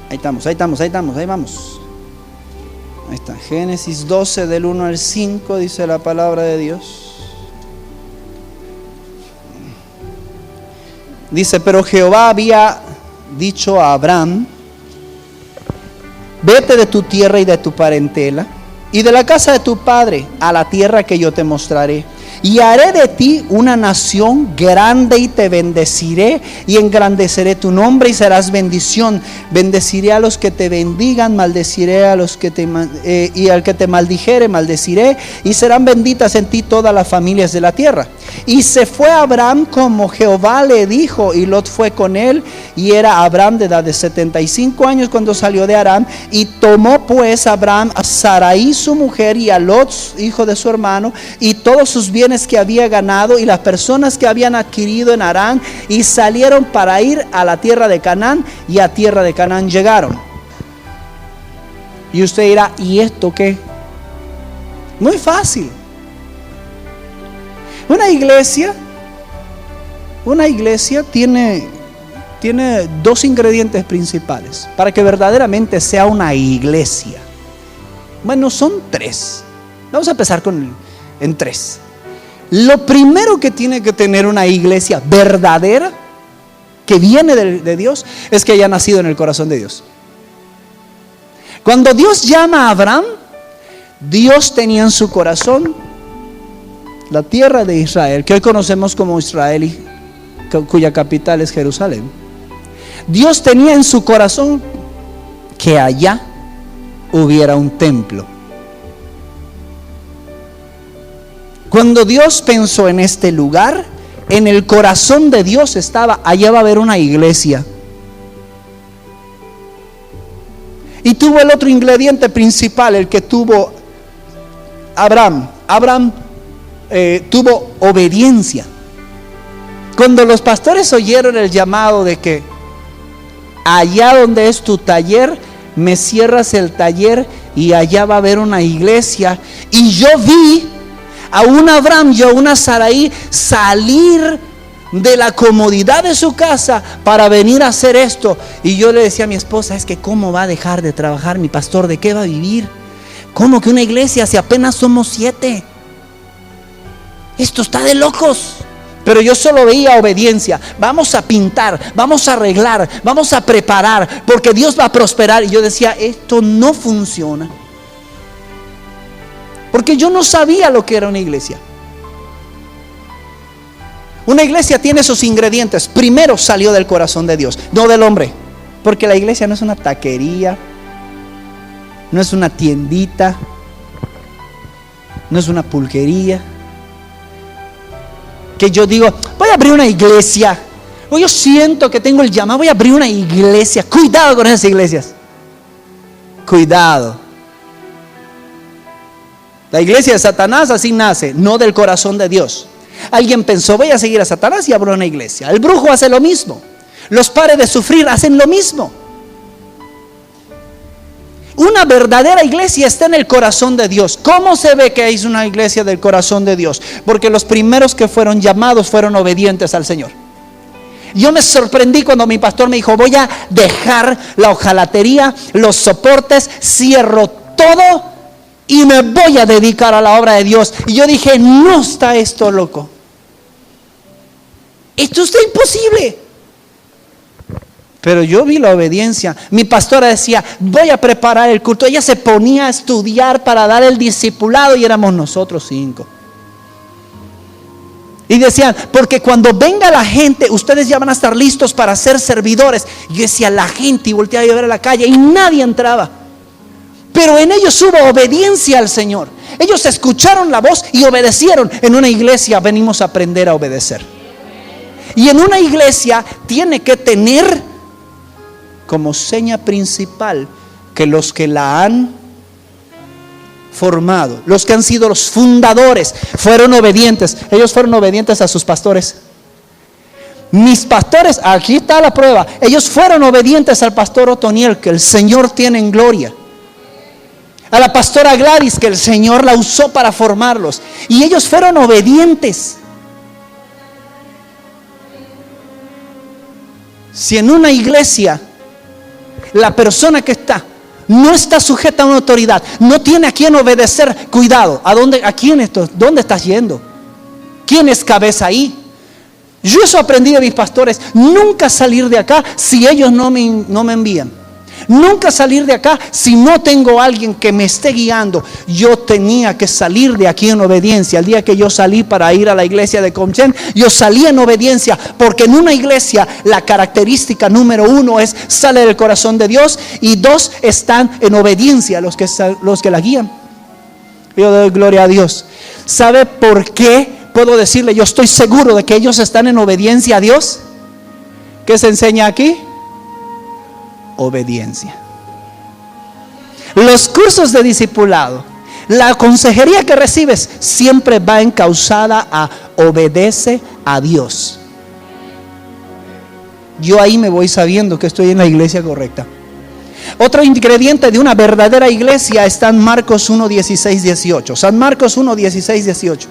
Ahí estamos, ahí vamos. Ahí está, Génesis 12, del 1 al 5, dice la palabra de Dios. Dice, pero Jehová había dicho a Abraham: vete de tu tierra y de tu parentela y de la casa de tu padre a la tierra que yo te mostraré. Y haré de ti una nación grande y te bendeciré y engrandeceré tu nombre y serás bendición. Bendeciré a los que te bendigan, maldeciré a los que y al que te maldijere, maldeciré, y serán benditas en ti todas las familias de la tierra. Y se fue Abraham como Jehová le dijo, y Lot fue con él, y era Abraham de edad de 75 años cuando salió de Harán. Y tomó pues Abraham a Sarai su mujer y a Lot hijo de su hermano y todos sus bienes que había ganado y las personas que habían adquirido en Harán, y salieron para ir a la tierra de Canaán, y a tierra de Canaán llegaron. Y usted dirá, ¿y esto qué? Muy fácil. Una iglesia tiene dos ingredientes principales para que verdaderamente sea una iglesia. Bueno, son tres. Vamos a empezar en tres. Lo primero que tiene que tener una iglesia verdadera, que viene de Dios, es que haya nacido en el corazón de Dios. Cuando Dios llama a Abraham, Dios tenía en su corazón la tierra de Israel, que hoy conocemos como Israel y cuya capital es Jerusalén. Dios tenía en su corazón que allá hubiera un templo. Cuando Dios pensó en este lugar, en el corazón de Dios estaba, allá va a haber una iglesia. Y tuvo el otro ingrediente principal, el que tuvo Abraham. Abraham tuvo obediencia. Cuando los pastores oyeron el llamado de que allá donde es tu taller, me cierras el taller y allá va a haber una iglesia. Y yo vi a un Abraham y a una Sarai salir de la comodidad de su casa para venir a hacer esto. Y yo le decía a mi esposa, es que ¿cómo va a dejar de trabajar mi pastor? ¿De qué va a vivir? ¿Cómo que una iglesia si apenas somos 7? Esto está de locos. Pero yo solo veía obediencia. Vamos a pintar, vamos a arreglar, vamos a preparar, porque Dios va a prosperar. Y yo decía, esto no funciona, porque yo no sabía lo que era una iglesia. Una iglesia tiene esos ingredientes. Primero salió del corazón de Dios, no del hombre. Porque la iglesia no es una taquería, no es una tiendita, no es una pulquería. Que yo digo, voy a abrir una iglesia, o yo siento que tengo el llamado, voy a abrir una iglesia. Cuidado con esas iglesias. Cuidado. La iglesia de Satanás así nace, no del corazón de Dios. Alguien pensó, voy a seguir a Satanás y abro una iglesia. El brujo hace lo mismo. Los pares de sufrir hacen lo mismo. Una verdadera iglesia está en el corazón de Dios. ¿Cómo se ve que es una iglesia del corazón de Dios? Porque los primeros que fueron llamados fueron obedientes al Señor. Yo me sorprendí cuando mi pastor me dijo: voy a dejar la hojalatería, los soportes, cierro todo y me voy a dedicar a la obra de Dios. Y yo dije: no está esto loco. Esto está imposible. Pero yo vi la obediencia. Mi pastora decía: voy a preparar el culto. Ella se ponía a estudiar para dar el discipulado y éramos nosotros 5. Y decían: porque cuando venga la gente, ustedes ya van a estar listos para ser servidores. Y yo decía: la gente, y volteaba a ver a la calle y nadie entraba. Pero en ellos hubo obediencia al Señor. Ellos escucharon la voz y obedecieron. En una iglesia venimos a aprender a obedecer. Y en una iglesia tiene que tener como seña principal que los que la han formado, los que han sido los fundadores, fueron obedientes. Ellos fueron obedientes a sus pastores. Mis pastores, aquí está la prueba, ellos fueron obedientes al pastor Otoniel, que el Señor tiene en gloria, a la pastora Gladys, que el Señor la usó para formarlos, y ellos fueron obedientes. Si en una iglesia la persona que está no está sujeta a una autoridad, no tiene a quién obedecer, cuidado. ¿Dónde estás yendo? ¿Quién es cabeza ahí? Yo eso aprendí de mis pastores: nunca salir de acá si ellos no me envían. Nunca salir de acá si no tengo a alguien que me esté guiando. Yo tenía que salir de aquí en obediencia. El día que yo salí para ir a la iglesia de Comchen, yo salí en obediencia, porque en una iglesia la característica número 1 es: sale del corazón de Dios, y 2, están en obediencia los que la guían. Yo doy gloria a Dios. ¿Sabe por qué puedo decirle? Yo estoy seguro de que ellos están en obediencia a Dios. ¿Qué se enseña aquí? Obediencia. Los cursos de discipulado, la consejería que recibes, siempre va encauzada a obedece a Dios. Yo ahí me voy sabiendo que estoy en la iglesia correcta. Otro ingrediente de una verdadera iglesia está en Marcos 1, 16, 18. San Marcos 1, 16, 18.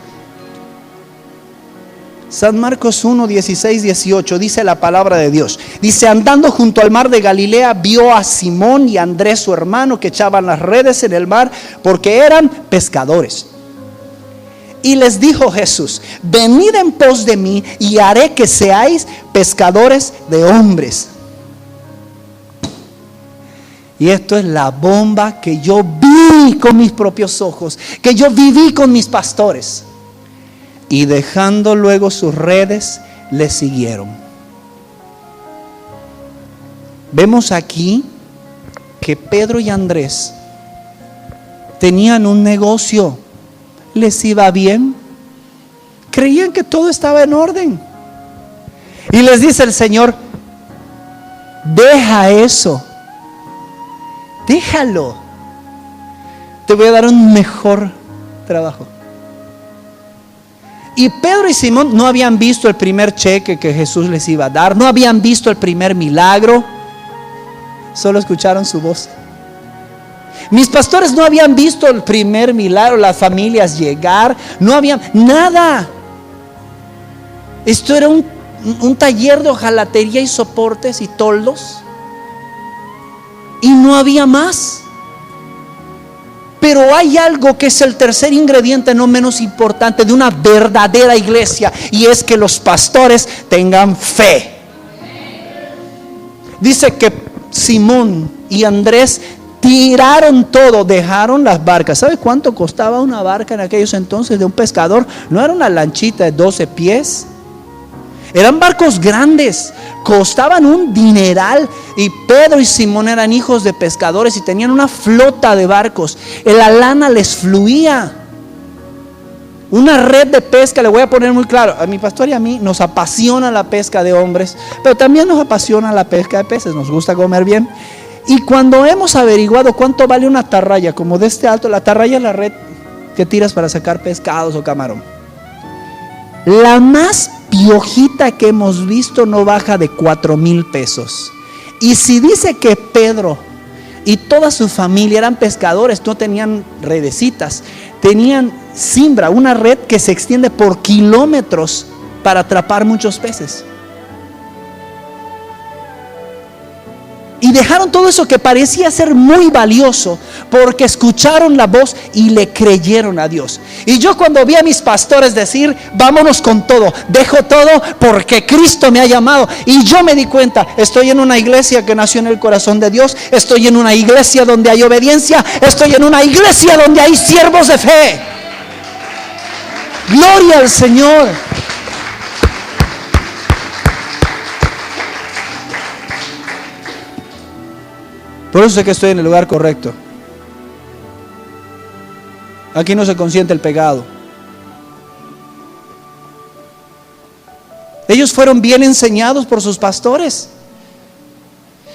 San Marcos 1, 16, 18 dice la palabra de Dios. Dice: andando junto al mar de Galilea, vio a Simón y a Andrés su hermano, que echaban las redes en el mar, porque eran pescadores. Y les dijo Jesús: venid en pos de mí, y haré que seáis pescadores de hombres. Y esto es la bomba que yo vi con mis propios ojos, que yo viví con mis pastores. Y dejando luego sus redes, le siguieron. Vemos aquí que Pedro y Andrés tenían un negocio, les iba bien, creían que todo estaba en orden. Y les dice el Señor: deja eso, déjalo, te voy a dar un mejor trabajo. Y Pedro y Simón no habían visto el primer cheque que Jesús les iba a dar, no habían visto el primer milagro, solo escucharon su voz. Mis pastores no habían visto el primer milagro, las familias llegar, no habían nada. Esto era un taller de hojalatería y soportes y toldos, y no había más. Pero hay algo que es el tercer ingrediente, no menos importante, de una verdadera iglesia, y es que los pastores tengan fe. Dice que Simón y Andrés tiraron todo, dejaron las barcas. ¿Sabe cuánto costaba una barca en aquellos entonces de un pescador? No era una lanchita de 12 pies. Eran barcos grandes, costaban un dineral. Y Pedro y Simón eran hijos de pescadores y tenían una flota de barcos. La lana les fluía. Una red de pesca, le voy a poner muy claro, a mi pastor y a mí nos apasiona la pesca de hombres, pero también nos apasiona la pesca de peces, nos gusta comer bien. Y cuando hemos averiguado cuánto vale una atarraya, como de este alto, la atarraya es la red que tiras para sacar pescados o camarón. La más piojita que hemos visto no baja de 4,000 pesos. Y si dice que Pedro y toda su familia eran pescadores, no tenían redecitas, tenían cimbra, una red que se extiende por kilómetros para atrapar muchos peces. Y dejaron todo eso que parecía ser muy valioso porque escucharon la voz y le creyeron a Dios. Y yo cuando vi a mis pastores decir, vámonos con todo, dejo todo porque Cristo me ha llamado. Y yo me di cuenta, estoy en una iglesia que nació en el corazón de Dios, estoy en una iglesia donde hay obediencia, estoy en una iglesia donde hay siervos de fe. Gloria al Señor. Por eso sé que estoy en el lugar correcto. Aquí no se consiente el pecado. Ellos fueron bien enseñados por sus pastores.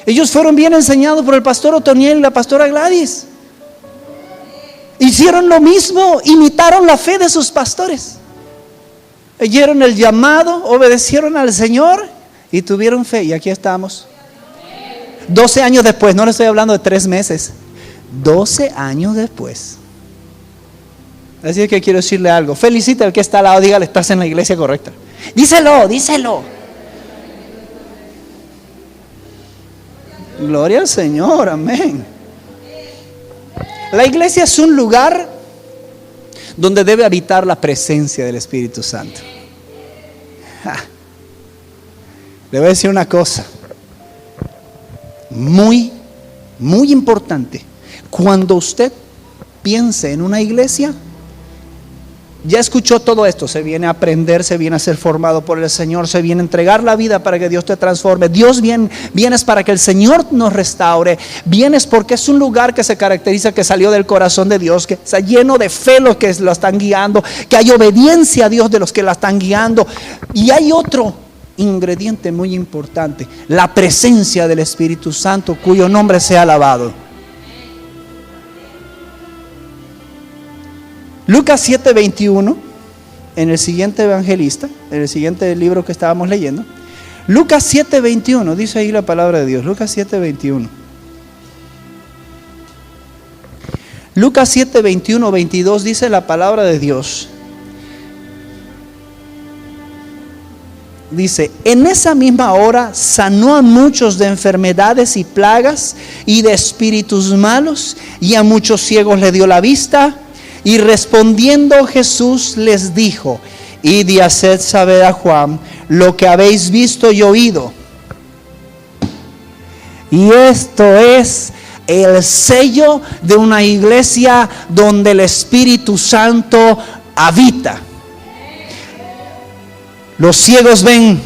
Ellos fueron bien enseñados por el pastor Otoniel y la pastora Gladys. Hicieron lo mismo, imitaron la fe de sus pastores. Oyeron el llamado, obedecieron al Señor y tuvieron fe. Y aquí estamos. 12 años después, no le estoy hablando de 3 meses, 12 años después. Así que quiero decirle algo. Felicita al que está al lado, dígale, estás en la iglesia correcta. Díselo, díselo. Gloria al Señor, amén. La iglesia es un lugar donde debe habitar la presencia del Espíritu Santo. Le voy a decir una cosa muy importante. Cuando usted piense en una iglesia, ya escuchó todo esto, se viene a aprender, se viene a ser formado por el Señor, se viene a entregar la vida para que Dios te transforme. Dios vienes para que el Señor nos restaure, vienes porque es un lugar que se caracteriza que salió del corazón de Dios, que está lleno de fe los que lo están guiando, que hay obediencia a Dios de los que la están guiando. Y hay otro ingrediente muy importante, la presencia del Espíritu Santo, cuyo nombre sea alabado. Lucas 7:21, en el siguiente evangelista, en el siguiente libro que estábamos leyendo, Lucas 7:21, dice ahí la palabra de Dios. Lucas 7:21. Lucas 7:21, 22 dice la palabra de Dios. Dice, en esa misma hora sanó a muchos de enfermedades y plagas y de espíritus malos, y a muchos ciegos le dio la vista. Y respondiendo Jesús les dijo, id y haced saber a Juan lo que habéis visto y oído. Y esto es el sello de una iglesia donde el Espíritu Santo habita. Los ciegos ven,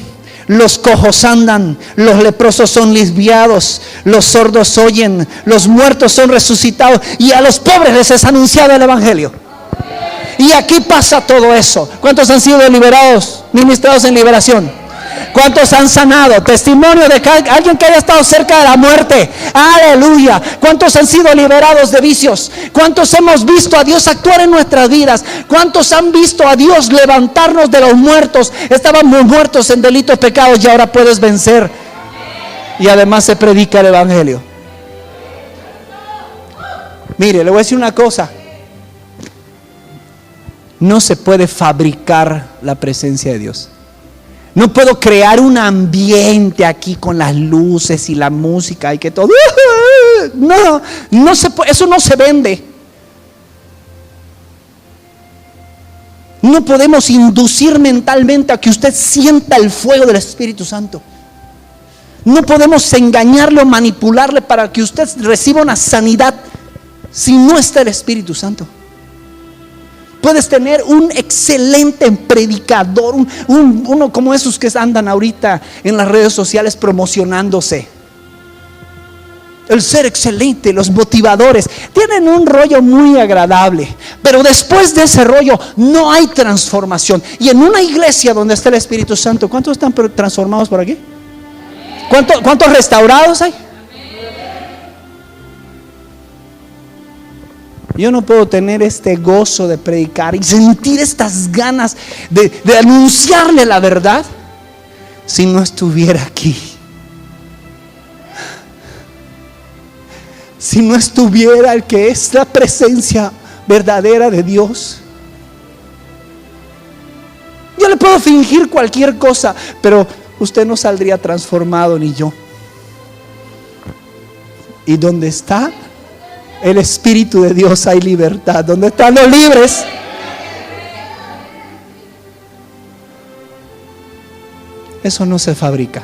los cojos andan, los leprosos son limpiados, los sordos oyen, los muertos son resucitados y a los pobres les es anunciado el evangelio. Y aquí pasa todo eso. ¿Cuántos han sido liberados, ministrados en liberación? ¿Cuántos han sanado? Testimonio de alguien que haya estado cerca de la muerte. Aleluya. ¿Cuántos han sido liberados de vicios? ¿Cuántos hemos visto a Dios actuar en nuestras vidas? ¿Cuántos han visto a Dios levantarnos de los muertos? Estábamos muertos en delitos, pecados, y ahora puedes vencer. Y además se predica el evangelio. Mire, le voy a decir una cosa. No se puede fabricar la presencia de Dios. No puedo crear un ambiente aquí con las luces y la música y que todo. No se puede, eso no se vende. No podemos inducir mentalmente a que usted sienta el fuego del Espíritu Santo. No podemos engañarle o manipularle para que usted reciba una sanidad si no está el Espíritu Santo. Puedes tener un excelente predicador, uno como esos que andan ahorita en las redes sociales promocionándose. El ser excelente, los motivadores, tienen un rollo muy agradable, pero después de ese rollo no hay transformación. Y en una iglesia donde está el Espíritu Santo, ¿cuántos están transformados por aquí? ¿Cuántos restaurados hay? Yo no puedo tener este gozo de predicar y sentir estas ganas de anunciarle la verdad si no estuviera aquí. si no estuviera el que es la presencia verdadera de Dios. Yo le puedo fingir cualquier cosa, pero usted no saldría transformado ni yo. Y donde está el Espíritu de Dios hay libertad. Donde están los libres, eso no se fabrica,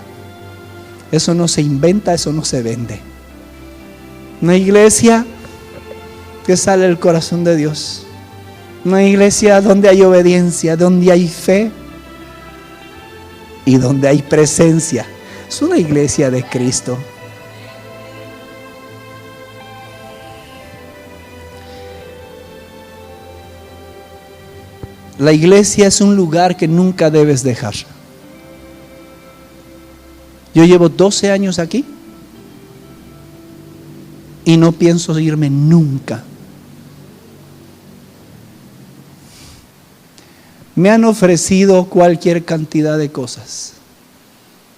eso no se inventa, eso no se vende. Una iglesia que sale del corazón de Dios, una iglesia donde hay obediencia, donde hay fe y donde hay presencia. Es una iglesia de Cristo. La iglesia es un lugar que nunca debes dejar. Yo llevo 12 años aquí y no pienso irme nunca. Me han ofrecido cualquier cantidad de cosas.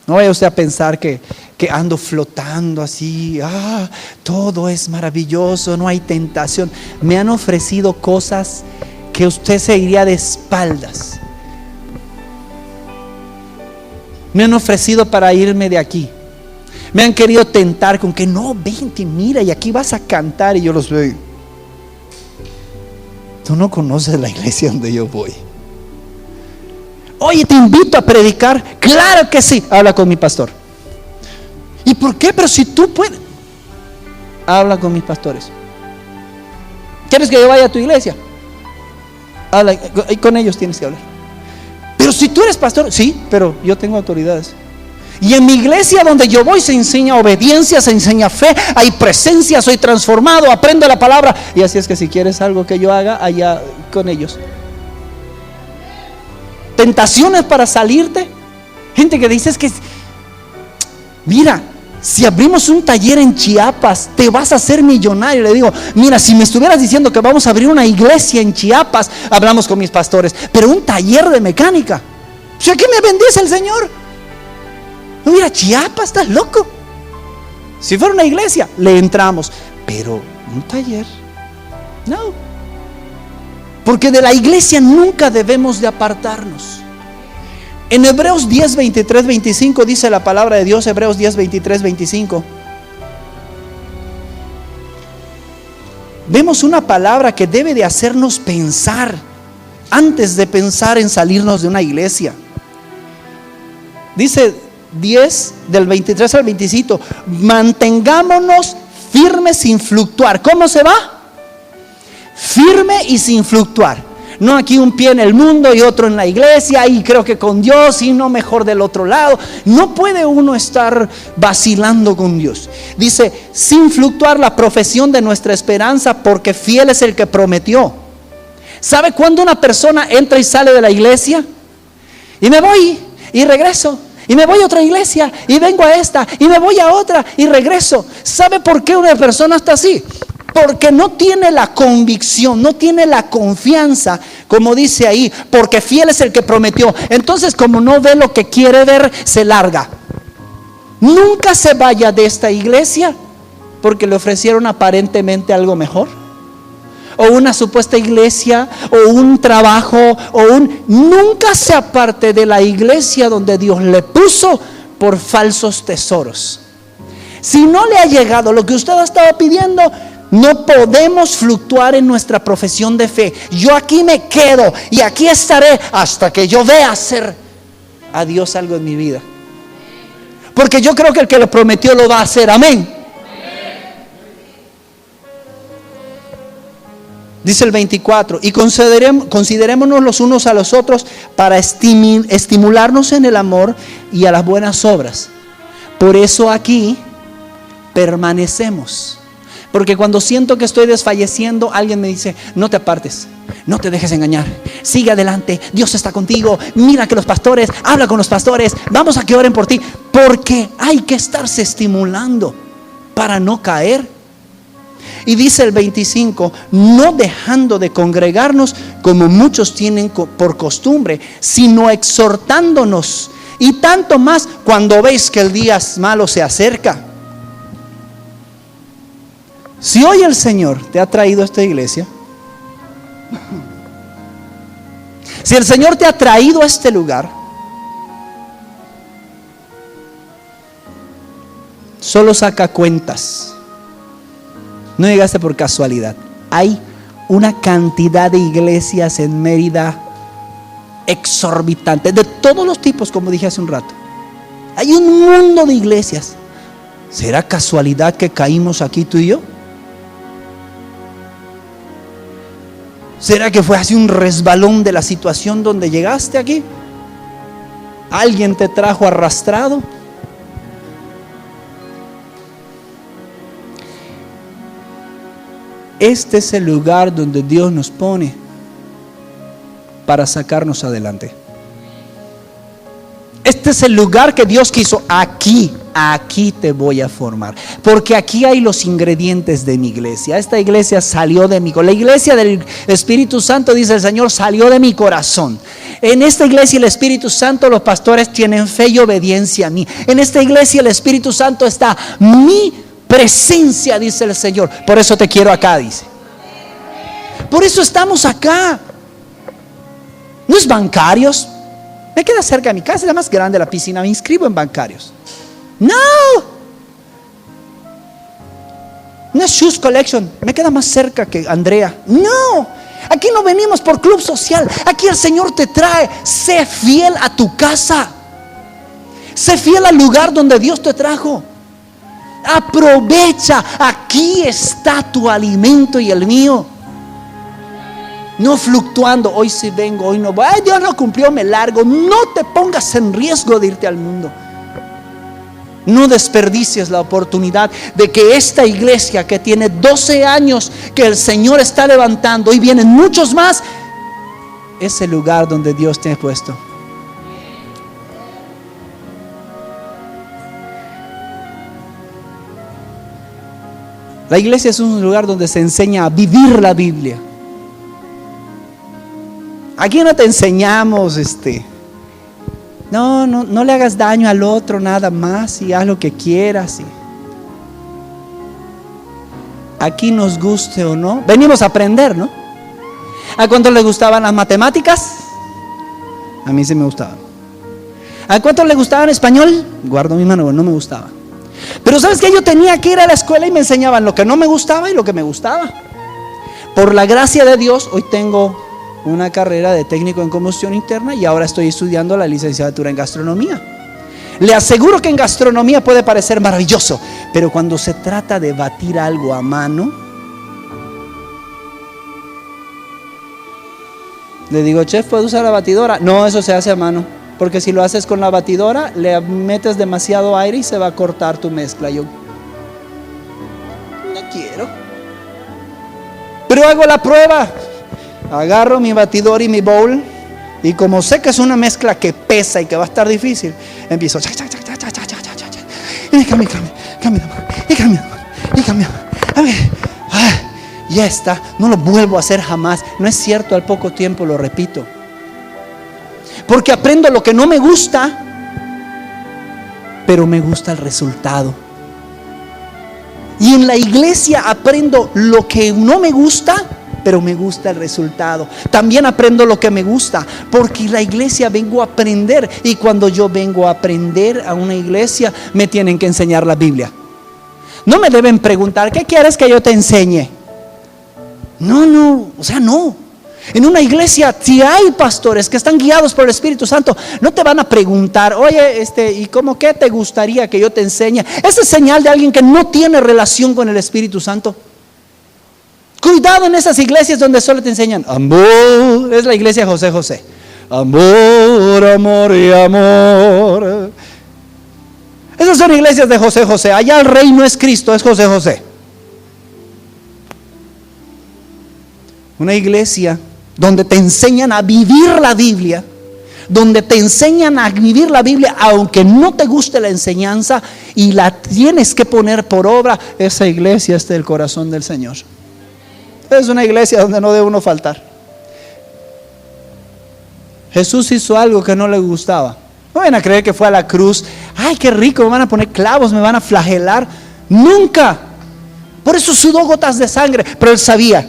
No vaya usted a pensar que ando flotando así, todo es maravilloso, no hay tentación. Me han ofrecido cosas que usted se iría de espaldas. Me han ofrecido para irme de aquí. Me han querido tentar con que no, vente, mira, y aquí vas a cantar. Y yo los veo. Tú no conoces la iglesia donde yo voy. Oye, te invito a predicar. Claro que sí. Habla con mi pastor. ¿Y por qué? Pero si tú puedes. Habla con mis pastores. ¿Quieres que yo vaya a tu iglesia? Habla, y con ellos tienes que hablar. Pero si tú eres pastor, sí, pero yo tengo autoridades. Y en mi iglesia donde yo voy se enseña obediencia, se enseña fe, hay presencia, soy transformado, aprendo la palabra. Y así es que si quieres algo que yo haga, allá con ellos. Tentaciones para salirte. Gente que dice es que, mira, si abrimos un taller en Chiapas, te vas a hacer millonario. Le digo, mira, si me estuvieras diciendo que vamos a abrir una iglesia en Chiapas, hablamos con mis pastores. Pero un taller de mecánica, ¿a qué me bendice el Señor? No, mira, Chiapas, estás loco. Si fuera una iglesia, le entramos. Pero un taller, no. Porque de la iglesia nunca debemos de apartarnos. En Hebreos 10, 23, 25 dice la palabra de Dios. Hebreos 10, 23, 25. Vemos una palabra que debe de hacernos pensar antes de pensar en salirnos de una iglesia. Dice 10 del 23 al 25: mantengámonos firmes sin fluctuar. ¿Cómo se va? Firme y sin fluctuar. No aquí un pie en el mundo y otro en la iglesia, y creo que con Dios, y no mejor del otro lado. No puede uno estar vacilando con Dios. Dice, sin fluctuar la profesión de nuestra esperanza, porque fiel es el que prometió. ¿Sabe cuándo una persona entra y sale de la iglesia? Y me voy y regreso, y me voy a otra iglesia, y vengo a esta, y me voy a otra, y regreso. ¿Sabe por qué una persona está así? Porque no tiene la convicción, no tiene la confianza, como dice ahí, porque fiel es el que prometió. Entonces, como no ve lo que quiere ver, se larga. Nunca se vaya de esta iglesia porque le ofrecieron aparentemente algo mejor, o una supuesta iglesia, o un trabajo, nunca se aparte de la iglesia donde Dios le puso por falsos tesoros. Si no le ha llegado lo que usted ha estado pidiendo, no podemos fluctuar en nuestra profesión de fe. Yo aquí me quedo y aquí estaré hasta que yo vea hacer a Dios algo en mi vida, porque yo creo que el que lo prometió lo va a hacer. Amén. Dice el 24: y considerémonos los unos a los otros para estimularnos en el amor y a las buenas obras. Por eso aquí permanecemos. Porque cuando siento que estoy desfalleciendo, alguien me dice, no te apartes, no te dejes engañar, sigue adelante, Dios está contigo, mira que los pastores, habla con los pastores, vamos a que oren por ti. Porque hay que estarse estimulando para no caer. Y dice el 25, no dejando de congregarnos como muchos tienen por costumbre, sino exhortándonos, y tanto más cuando veis que el día malo se acerca. Si hoy el Señor te ha traído a esta iglesia, si el Señor te ha traído a este lugar, solo saca cuentas. No llegaste por casualidad. Hay una cantidad de iglesias en Mérida exorbitante, de todos los tipos, como dije hace un rato. Hay un mundo de iglesias. ¿Será casualidad que caímos aquí tú y yo? ¿Será que fue así un resbalón de la situación donde llegaste aquí? ¿Alguien te trajo arrastrado? Este es el lugar donde Dios nos pone para sacarnos adelante. Este es el lugar que Dios quiso. Aquí te voy a formar. Porque aquí hay los ingredientes de mi iglesia. Esta iglesia salió de mi corazón. La iglesia del Espíritu Santo, dice el Señor, salió de mi corazón. En esta iglesia el Espíritu Santo, los pastores tienen fe y obediencia a mí. En esta iglesia el Espíritu Santo está mi presencia, dice el Señor. Por eso te quiero acá, dice. Por eso estamos acá. No es bancarios. Me queda cerca de mi casa, es la más grande la piscina. Me inscribo en bancarios. No es Shoes Collection. Me queda más cerca que Andrea. No, aquí no venimos por club social. Aquí el Señor te trae. Sé fiel a tu casa. Sé fiel al lugar donde Dios te trajo. Aprovecha. Aquí está tu alimento y el mío. No fluctuando, hoy sí vengo, hoy no voy. Ay, Dios no cumplió, me largo. No te pongas en riesgo de irte al mundo. No desperdicies la oportunidad de que esta iglesia que tiene 12 años, que el Señor está levantando, y vienen muchos más, es el lugar donde Dios te ha puesto. La iglesia es un lugar donde se enseña a vivir la Biblia. Aquí no te enseñamos no le hagas daño al otro nada más y haz lo que quieras. Aquí nos guste o no, venimos a aprender, ¿no? ¿A cuántos les gustaban las matemáticas? A mí sí me gustaban. ¿A cuántos les gustaban español? Guardo mi mano, no me gustaba. Pero ¿sabes qué? Yo tenía que ir a la escuela y me enseñaban lo que no me gustaba y lo que me gustaba. Por la gracia de Dios, hoy tengo una carrera de técnico en combustión interna y ahora estoy estudiando la licenciatura en gastronomía. Le aseguro que en gastronomía puede parecer maravilloso, pero cuando se trata de batir algo a mano, le digo, chef, ¿puedo usar la batidora? No, eso se hace a mano, porque si lo haces con la batidora le metes demasiado aire y se va a cortar tu mezcla. Yo no quiero, pero hago la prueba. Agarro mi batidor y mi bowl, y como sé que es una mezcla que pesa y que va a estar difícil, empiezo y cambio, a ver, ya está. No lo vuelvo a hacer jamás. No es cierto, al poco tiempo lo repito, porque aprendo lo que no me gusta, pero me gusta el resultado. Y en la iglesia aprendo lo que no me gusta, pero me gusta el resultado. También aprendo lo que me gusta, porque en la iglesia vengo a aprender. Y cuando yo vengo a aprender a una iglesia, me tienen que enseñar la Biblia. No me deben preguntar, ¿qué quieres que yo te enseñe? No. En una iglesia, si hay pastores que están guiados por el Espíritu Santo, no te van a preguntar, oye, ¿y cómo qué te gustaría que yo te enseñe? Esa es señal de alguien que no tiene relación con el Espíritu Santo. Cuidado en esas iglesias donde solo te enseñan amor. Es la iglesia José José. Amor, amor y amor. Esas son iglesias de José José. Allá el rey no es Cristo, es José José. Una iglesia donde te enseñan a vivir la Biblia, donde te enseñan a vivir la Biblia aunque no te guste la enseñanza y la tienes que poner por obra. Esa iglesia es del corazón del Señor. Es una iglesia donde no debe uno faltar. Jesús hizo algo que no le gustaba. No van a creer que fue a la cruz. Ay, qué rico, me van a poner clavos, me van a flagelar. Nunca. Por eso sudó gotas de sangre, pero él sabía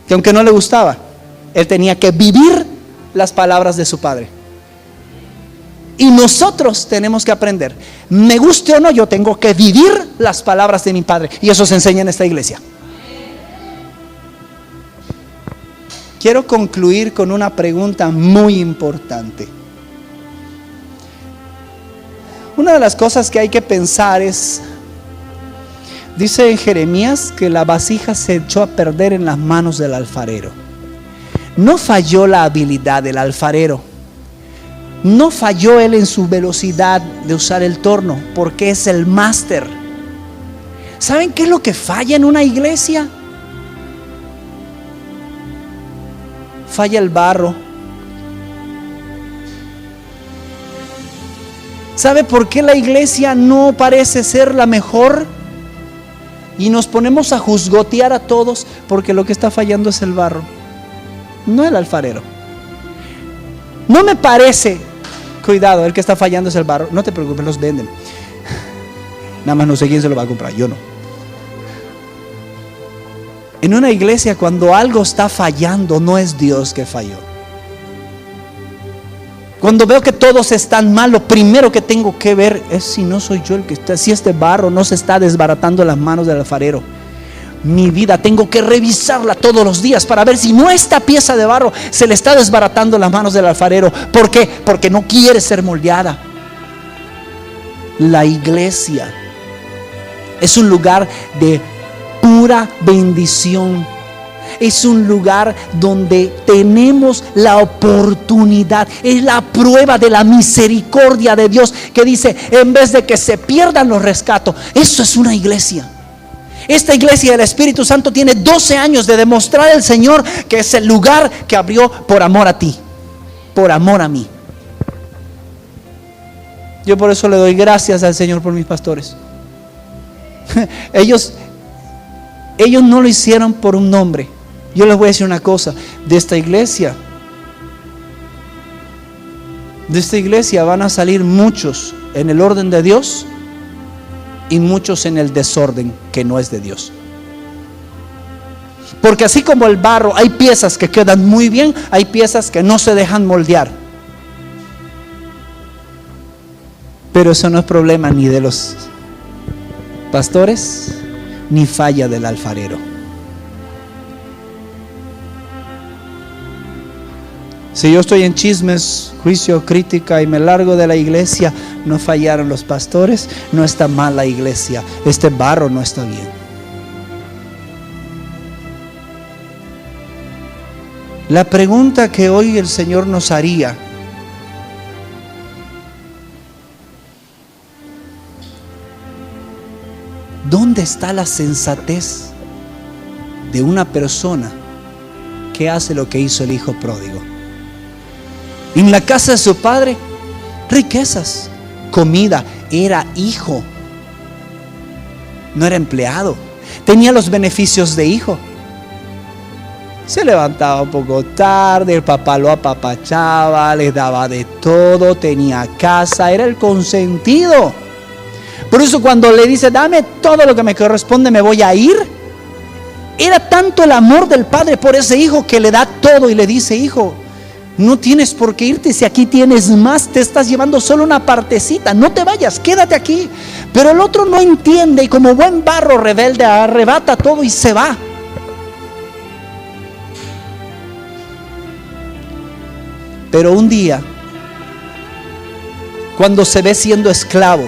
que aunque no le gustaba, él tenía que vivir las palabras de su padre. Y nosotros tenemos que aprender, me guste o no, yo tengo que vivir las palabras de mi padre. Y eso se enseña en esta iglesia. Quiero concluir con una pregunta muy importante. Una de las cosas que hay que pensar es, dice en Jeremías que la vasija se echó a perder en las manos del alfarero. No falló la habilidad del alfarero, no falló él en su velocidad de usar el torno, porque es el máster. ¿Saben qué es lo que falla en una iglesia? Falla el barro. ¿Sabe por qué la iglesia no parece ser la mejor? Y nos ponemos a juzgotear a todos, porque lo que está fallando es el barro, no el alfarero. No me parece, cuidado, el que está fallando es el barro. No te preocupes, los venden. Nada más no sé quién se lo va a comprar, yo no. En una iglesia, cuando algo está fallando, no es Dios que falló. Cuando veo que todos están mal, lo primero que tengo que ver es si no soy yo el que está, si este barro no se está desbaratando en las manos del alfarero. Mi vida tengo que revisarla todos los días para ver si no esta pieza de barro se le está desbaratando en las manos del alfarero. ¿Por qué? Porque no quiere ser moldeada. La iglesia es un lugar de pura bendición. Es un lugar donde tenemos la oportunidad, es la prueba de la misericordia de Dios, que dice, en vez de que se pierdan los rescato. Eso es una iglesia. Esta iglesia del Espíritu Santo tiene 12 años de demostrar al Señor que es el lugar que abrió por amor a ti, por amor a mí. Yo por eso le doy gracias al Señor por mis pastores. Ellos no lo hicieron por un nombre. Yo les voy a decir una cosa, de esta iglesia van a salir muchos en el orden de Dios y muchos en el desorden que no es de Dios. Porque así como el barro, hay piezas que quedan muy bien, hay piezas que no se dejan moldear. Pero eso no es problema ni de los pastores, ni falla del alfarero. Si yo estoy en chismes, juicio, crítica y me largo de la iglesia, no fallaron los pastores, no está mal la iglesia, este barro no está bien. La pregunta que hoy el Señor nos haría: ¿dónde está la sensatez de una persona que hace lo que hizo el hijo pródigo? En la casa de su padre, riquezas, comida, era hijo, no era empleado, tenía los beneficios de hijo. Se levantaba un poco tarde, el papá lo apapachaba, le daba de todo, tenía casa, era el consentido. Por eso cuando le dice, dame todo lo que me corresponde, me voy a ir, era tanto el amor del padre por ese hijo que le da todo y le dice, hijo, no tienes por qué irte, si aquí tienes más, te estás llevando solo una partecita, no te vayas, quédate aquí. Pero el otro no entiende y como buen barro rebelde arrebata todo y se va. Pero un día, cuando se ve siendo esclavo,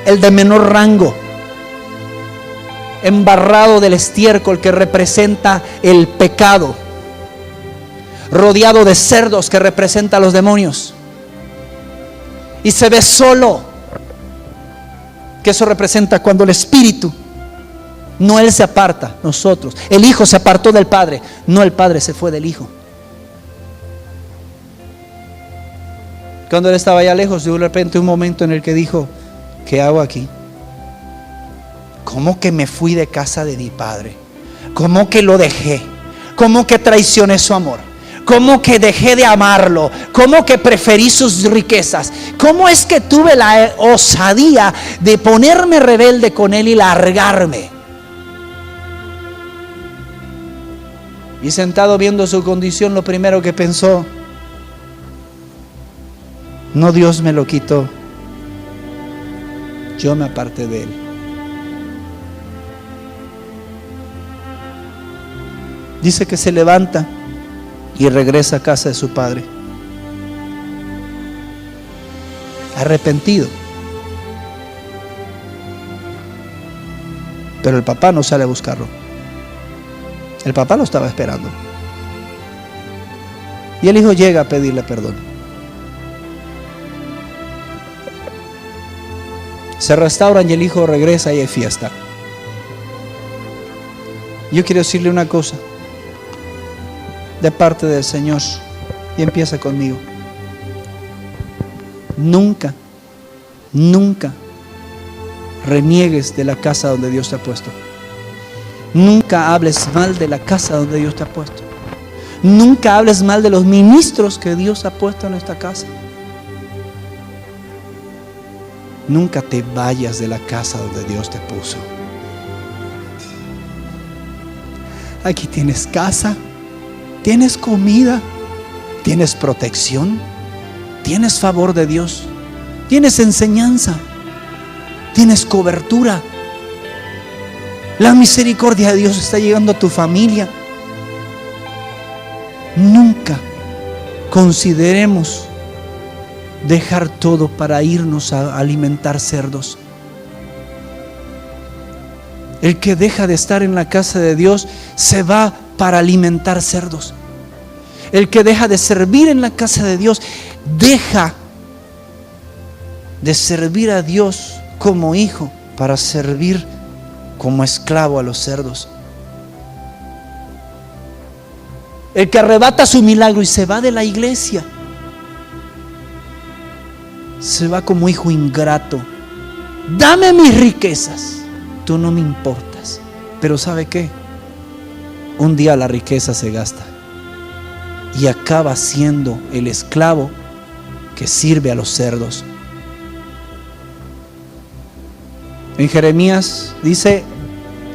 el de menor rango, embarrado del estiércol que representa el pecado, rodeado de cerdos que representa a los demonios, y se ve solo, que eso representa cuando el Espíritu, no Él se aparta, nosotros, el Hijo se apartó del Padre, no el Padre se fue del Hijo. Cuando Él estaba allá lejos, de repente un momento en el que dijo, ¿qué hago aquí? ¿Cómo que me fui de casa de mi padre? ¿Cómo que lo dejé? ¿Cómo que traicioné su amor? ¿Cómo que dejé de amarlo? ¿Cómo que preferí sus riquezas? ¿Cómo es que tuve la osadía de ponerme rebelde con él y largarme? Y sentado viendo su condición, lo primero que pensó: no, Dios me lo quitó, yo me aparté de él. Dice que se levanta y regresa a casa de su padre, arrepentido. Pero el papá no sale a buscarlo. El papá lo estaba esperando. Y el hijo llega a pedirle perdón. Se restauran y el hijo regresa y hay fiesta. Yo quiero decirle una cosa de parte del Señor, y empieza conmigo. Nunca, nunca reniegues de la casa donde Dios te ha puesto. Nunca hables mal de la casa donde Dios te ha puesto. Nunca hables mal de los ministros que Dios ha puesto en esta casa. Nunca te vayas de la casa donde Dios te puso. Aquí tienes casa, tienes comida, tienes protección, tienes favor de Dios, tienes enseñanza, tienes cobertura. La misericordia de Dios está llegando a tu familia. Nunca consideremos dejar todo para irnos a alimentar cerdos. El que deja de estar en la casa de Dios se va para alimentar cerdos. El que deja de servir en la casa de Dios deja de servir a Dios como hijo para servir como esclavo a los cerdos. El que arrebata su milagro y se va de la iglesia se va como hijo ingrato. Dame mis riquezas, tú no me importas. Pero ¿sabe qué? Un día la riqueza se gasta y acaba siendo el esclavo que sirve a los cerdos. En Jeremías dice: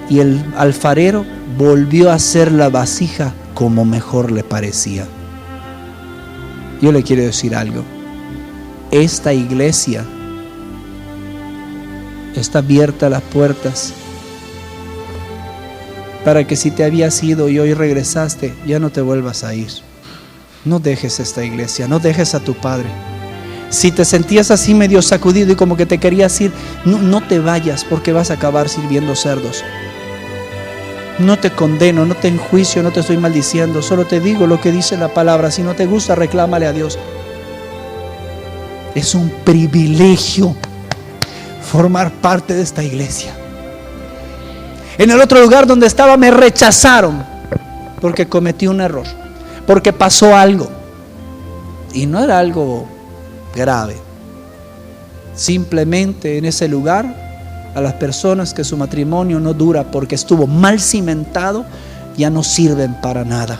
y el alfarero volvió a hacer la vasija como mejor le parecía. Yo le quiero decir algo. Esta iglesia está abierta las puertas para que si te habías ido y hoy regresaste, ya no te vuelvas a ir. No dejes esta iglesia, no dejes a tu padre. Si te sentías así medio sacudido y como que te querías ir, no te vayas, porque vas a acabar sirviendo cerdos. No te condeno, no te enjuicio, no te estoy maldiciendo, solo te digo lo que dice la palabra. Si no te gusta, reclámale a Dios. Es un privilegio formar parte de esta iglesia. En el otro lugar donde estaba me rechazaron porque cometí un error, porque pasó algo, y no era algo grave. Simplemente en ese lugar, a las personas que su matrimonio no dura porque estuvo mal cimentado, ya no sirven para nada.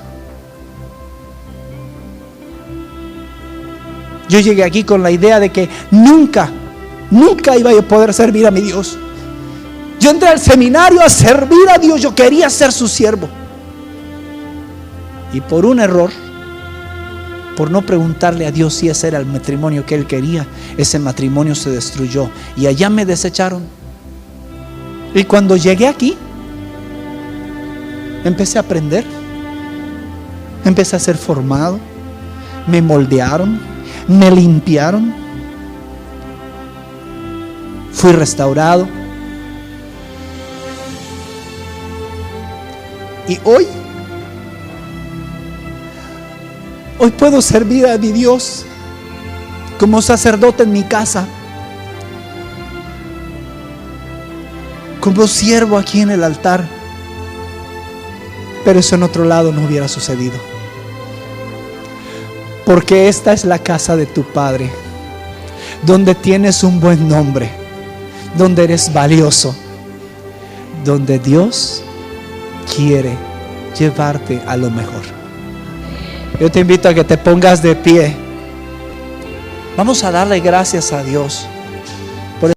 Yo llegué aquí con la idea de que nunca iba a poder servir a mi Dios. Yo entré al seminario a servir a Dios, yo quería ser su siervo. Y por un error, por no preguntarle a Dios si ese era el matrimonio que Él quería, ese matrimonio se destruyó y allá me desecharon. Y cuando llegué aquí, empecé a aprender, empecé a ser formado, me moldearon, me limpiaron, fui restaurado. Y hoy puedo servir a mi Dios como sacerdote en mi casa, como siervo aquí en el altar. Pero eso en otro lado no hubiera sucedido, porque esta es la casa de tu Padre, donde tienes un buen nombre, donde eres valioso, donde Dios quiere llevarte a lo mejor. Yo te invito a que te pongas de pie. Vamos a darle gracias a Dios.